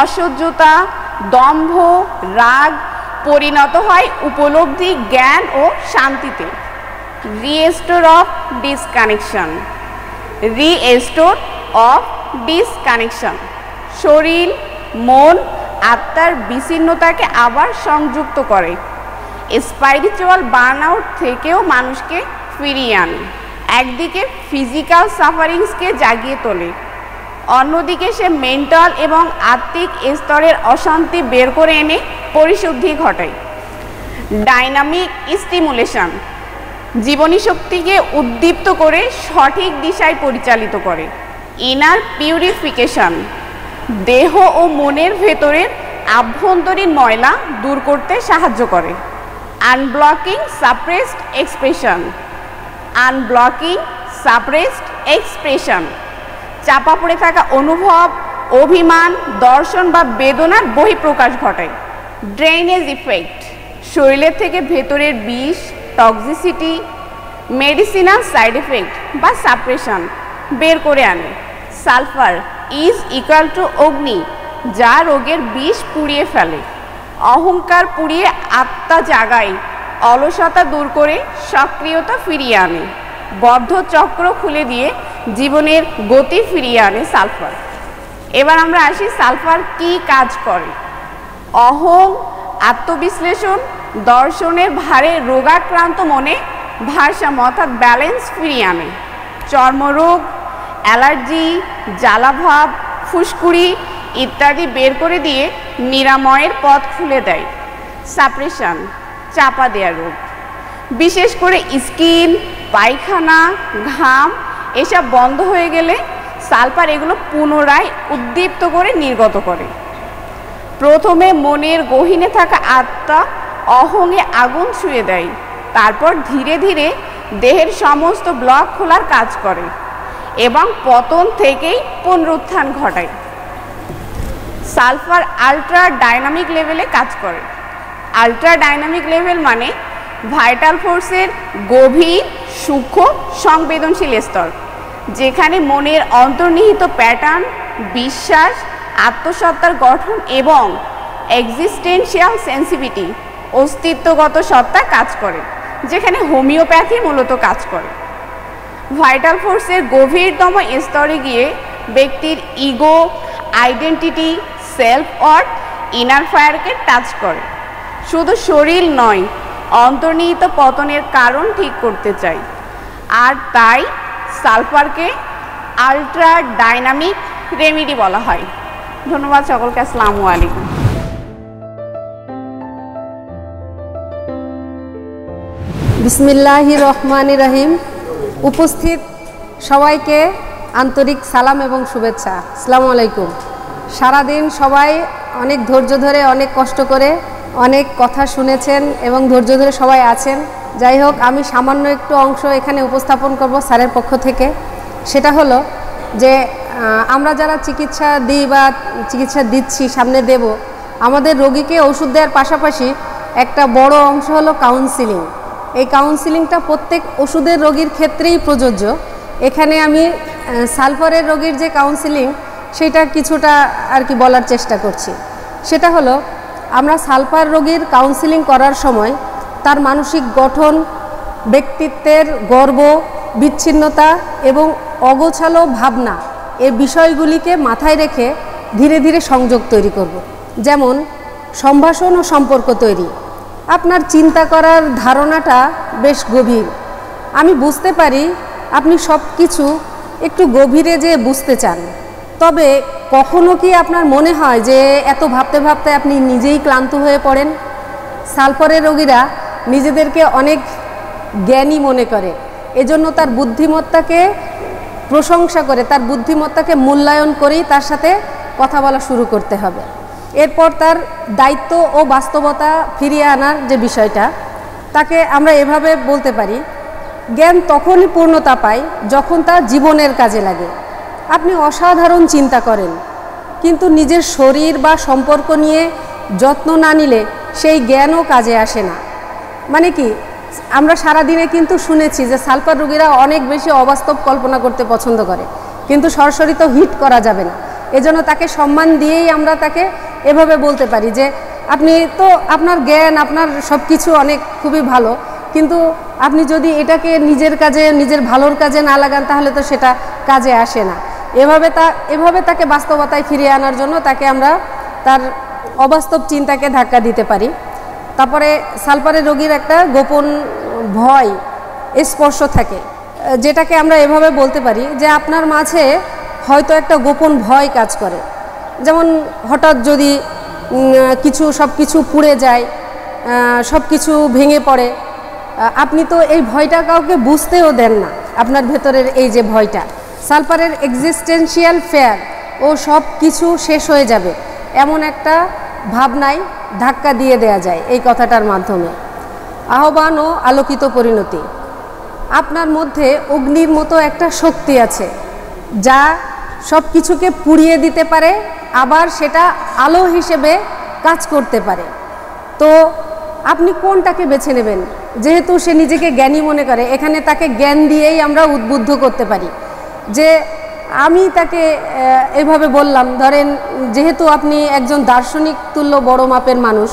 অসহ্যতা, দম্ভ, রাগ পরিণত হয় উপলব্ধি, জ্ঞান ও শান্তিতে। রিস্টোর অফ ডিসকানেকশন, শরীর, মন, আত্মার বিচ্ছিন্নতাকে আবার সংযুক্ত করে। স্পিরিচুয়াল বার্নআউট থেকেও মানুষকে ফিরিয়ে আনে। একদিকে ফিজিক্যাল সাফারিংসকে জাগিয়ে তোলে, অন্যদিকে সে মেন্টাল এবং আত্মিক স্তরের অশান্তি বের করে এনে পরিশুদ্ধি ঘটায়। ডাইনামিক স্টিমুলেশন, জীবনী শক্তিকে উদ্দীপ্ত করে সঠিক দিশায় পরিচালিত করে। ইনার পিউরিফিকেশন, দেহ ও মনের ভেতরের আভ্যন্তরীণ ময়লা দূর করতে সাহায্য করে। আনব্লকিং সাপ্রেসড এক্সপ্রেশন, চাপা পড়ে থাকা অনুভব, অভিমান, দর্শন বা বেদনার বহিঃপ্রকাশ ঘটায়। ড্রেনেজ ইফেক্ট, শরীরের থেকে ভেতরের বিষ, টক্সিসিটি, মেডিসিনাল সাইড এফেক্ট বা সাপ্রেশন বের করে আনে। সালফার ইজ ইকুয়াল টু অগ্নি, যা রোগের বিষ পুড়িয়ে ফেলে। অহংকার পুড়িয়ে আত্মা জাগায়, অলসতা দূর করে সক্রিয়তা ফিরিয়ে আনে। বদ্ধ চক্র খুলে দিয়ে জীবনের গতি ফিরিয়ে আনে সালফার। এবার আমরা আসি সালফার কি কাজ করে। আত্মবিশ্লেষণ, দর্শনের ভারে রোগাক্রান্ত মনে ভারসাম্য অর্থাৎ ব্যালেন্স ফিরিয়ে আনে। চর্মরোগ, অ্যালার্জি, জ্বালাভাব, ফুসকুড়ি ইত্যাদি বের করে দিয়ে নিরাময়ের পথ খুলে দেয়। সাপ্রেশন, চাপা দেয়া রোগ, বিশেষ করে স্কিন, পায়খানা, ঘাম এসব বন্ধ হয়ে গেলে সালফার এগুলো পুনরায় উদ্দীপ্ত করে নির্গত করে। প্রথমে মনের গহীনে থাকা আত্মা অহংয়ে আগুন ছুঁয়ে দেয়, তারপর ধীরে ধীরে দেহের সমস্ত ব্লক খোলার কাজ করে এবং পতন থেকেই পুনরুত্থান ঘটায়। সালফার আল্ট্রা ডাইনামিক লেভেলে কাজ করে। আল্ট্রা ডাইনামিক লেভেল মানে ভাইটাল ফোর্সের গভীর, সূক্ষ্ম, সংবেদনশীল স্তর, যেখানে মনের অন্তর্নিহিত প্যাটার্ন, বিশ্বাস, আত্মসত্তার গঠন এবং এক্সিস্টেন্সিয়াল সেন্সিটিভিটি, অস্তিত্বগত সত্তা কাজ করে, যেখানে হোমিওপ্যাথি মূলত কাজ করে। ভাইটাল ফোর্সের গভীরতম স্তরে গিয়ে ব্যক্তির ego, identity, self worth, inner ফায়ারকে টাচ করে। শুধু শরীর নয়, অন্তর্নিহিত পতনের কারণ ঠিক করতে চাই। আর তাই সালফারকে আল্ট্রা ডাইনামিক রেমেডি বলা হয়। ধন্যবাদ সকলকে। আসসালামু আলাইকুম। বিসমিল্লাহির রহমানির রহিম। উপস্থিত সবাইকে আন্তরিক সালাম এবং শুভেচ্ছা। আসসালামু আলাইকুম। সারাদিন সবাই অনেক ধৈর্য ধরে, অনেক কষ্ট করে অনেক কথা শুনেছেন এবং ধৈর্য ধরে সবাই আছেন। যাই হোক, আমি সামান্য একটু অংশ এখানে উপস্থাপন করব স্যারের পক্ষ থেকে। সেটা হলো যে আমরা যারা চিকিৎসা দিই বা চিকিৎসা দিচ্ছি, সামনে দেব, আমাদের রোগীকে ওষুধ দেওয়ার পাশাপাশি একটা বড় অংশ হলো কাউন্সিলিং। এই কাউন্সিলিংটা প্রত্যেক ওষুধের রোগীর ক্ষেত্রেই প্রযোজ্য। এখানে আমি সালফারের রোগীর যে কাউন্সিলিং সেটা কিছুটা আর কি বলার চেষ্টা করছি। সেটা হলো, আমরা সালফার রোগীর কাউন্সিলিং করার সময় তার মানসিক গঠন, ব্যক্তিত্বের গর্ব, বিচ্ছিন্নতা এবং অগোছালো ভাবনা এই বিষয়গুলিকে মাথায় রেখে ধীরে ধীরে সংযোগ তৈরি করব। যেমন সম্ভাষণ ও সম্পর্ক তৈরি। আপনার চিন্তা করার ধারণাটা বেশ গভীর। আমি বুঝতে পারি আপনি সব কিছু একটু গভীরে যে বুঝতে চান, তবে কখনো কি আপনার মনে হয় যে এত ভাবতে ভাবতে আপনি নিজেই ক্লান্ত হয়ে পড়েন? সালফারের রোগীরা নিজেদেরকে অনেক জ্ঞানী মনে করে, এজন্য তার বুদ্ধিমত্তাকে প্রশংসা করে, তার বুদ্ধিমত্তাকে মূল্যায়ন করেই তার সাথে কথা বলা শুরু করতে হবে। এরপর তার দায়িত্ব ও বাস্তবতা ফিরিয়ে আনার যে বিষয়টা, তাকে আমরা এভাবে বলতে পারি, জ্ঞান তখনই পূর্ণতা পায় যখন তা জীবনের কাজে লাগে। আপনি অসাধারণ চিন্তা করেন, কিন্তু নিজের শরীর বা সম্পর্ক নিয়ে যত্ন না নিলে সেই জ্ঞানও কাজে আসে না। মানে কি, আমরা সারাদিনে কিন্তু শুনেছি যে সালফার রোগীরা অনেক বেশি অবাস্তব কল্পনা করতে পছন্দ করে, কিন্তু সরাসরি তো হিট করা যাবে না। এজন্য তাকে সম্মান দিয়েই আমরা তাকে এভাবে বলতে পারি যে আপনি তো, আপনার জ্ঞান, আপনার সব কিছু অনেক খুবই ভালো, কিন্তু আপনি যদি এটাকে নিজের কাজে, নিজের ভালোর কাজে না লাগান তাহলে তো সেটা কাজে আসে না। এভাবে তাকে বাস্তবতায় ফিরিয়ে আনার জন্য তাকে আমরা তার অবাস্তব চিন্তাকে ধাক্কা দিতে পারি। তারপরে সালফারের রোগীর একটা গোপন ভয়, স্পর্শ থাকে, যেটাকে আমরা এভাবে বলতে পারি যে আপনার মাঝে হয়তো একটা গোপন ভয় কাজ করে। যেমন হঠাৎ যদি সব কিছু পুড়ে যায়, সব কিছু ভেঙে পড়ে, আপনি তো এই ভয়টা কাউকে বুঝতেও দেন না, আপনার ভেতরের এই যে ভয়টা। সালফারের এক্সিস্টেন্সিয়াল ফেয়ার, ও সব কিছু শেষ হয়ে যাবে এমন একটা ভাবনায় ধাক্কা দিয়ে দেয়া যায় এই কথাটার মাধ্যমে। আহ্বান ও আলোকিত পরিণতি, আপনার মধ্যে অগ্নির মতো একটা শক্তি আছে যা সব কিছুকে পুড়িয়ে দিতে পারে, আবার সেটা আলো হিসেবে কাজ করতে পারে। তো আপনি কোনটাকে বেছে নেবেন? যেহেতু সে নিজেকে জ্ঞানী মনে করে, এখানে তাকে জ্ঞান দিয়েই আমরা উদ্বুদ্ধ করতে পারি যে আমি তাকে এভাবে বললাম, ধরেন যেহেতু আপনি একজন দার্শনিক তুল্য বড় মাপের মানুষ,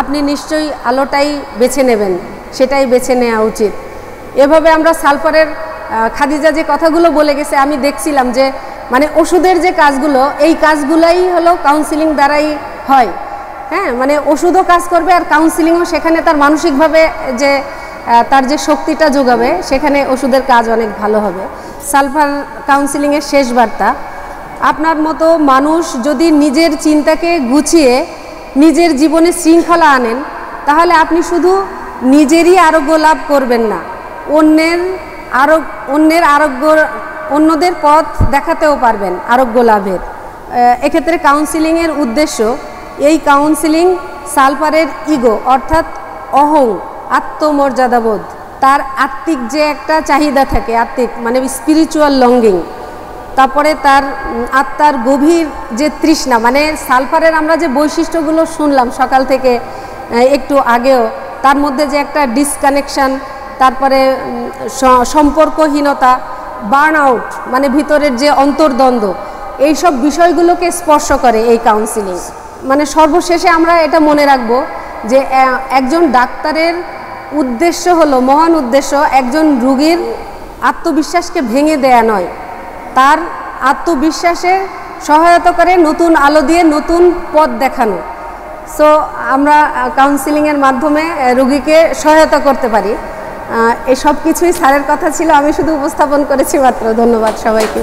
আপনি নিশ্চয়ই আলোটাই বেছে নেবেন, সেটাই বেছে নেওয়া উচিত। এভাবে আমরা সালফারের, খাদিজা যে কথাগুলো বলে গেছে, আমি দেখছিলাম যে মানে ওষুধের যে কাজগুলো, এই কাজগুলোই হলো কাউন্সিলিং দ্বারাই হয়। হ্যাঁ, মানে ওষুধও কাজ করবে আর কাউন্সিলিংও, সেখানে তার মানসিকভাবে যে তার যে শক্তিটা যোগাবে, সেখানে ওষুধের কাজ অনেক ভালো হবে। সালফার কাউন্সিলিংয়ের শেষ বার্তা, আপনার মতো মানুষ যদি নিজের চিন্তাকে গুছিয়ে নিজের জীবনে শৃঙ্খলা আনেন, তাহলে আপনি শুধু নিজেরই আরোগ্য লাভ করবেন না, অন্যদের পথ দেখাতেও পারবেন আরোগ্য লাভের। এক্ষেত্রে কাউন্সিলিংয়ের উদ্দেশ্য, এই কাউন্সিলিং সালফারের ইগো অর্থাৎ অহং, আত্মমর্যাদাবোধ, তার আত্মিক যে একটা চাহিদা থাকে, আত্মিক মানে স্পিরিচুয়াল লঙ্গিং, তারপরে তার আত্মার গভীর যে তৃষ্ণা, মানে সালফারের আমরা যে বৈশিষ্ট্যগুলো শুনলাম সকাল থেকে একটু আগেও, তার মধ্যে যে একটা ডিসকানেকশান, তারপরে সম্পর্কহীনতা, বার্ন আউট মানে ভিতরের যে অন্তর্দ্বন্দ্ব, এইসব বিষয়গুলোকে স্পর্শ করে এই কাউন্সিলিং। মানে সর্বশেষে আমরা এটা মনে রাখবো যে একজন ডাক্তারের উদ্দেশ্য হলো, মহান উদ্দেশ্য একজন রোগীর আত্মবিশ্বাসকে ভেঙে দেয়া নয়, তার আত্মবিশ্বাসে সহায়তা করে নতুন আলো দিয়ে নতুন পথ দেখানো। সো আমরা কাউন্সিলিংয়ের মাধ্যমে রোগীকে সহায়তা করতে পারি। এই সব কিছুই স্যারের কথা ছিল, আমি শুধু উপস্থাপন করেছি মাত্র। ধন্যবাদ সবাইকে।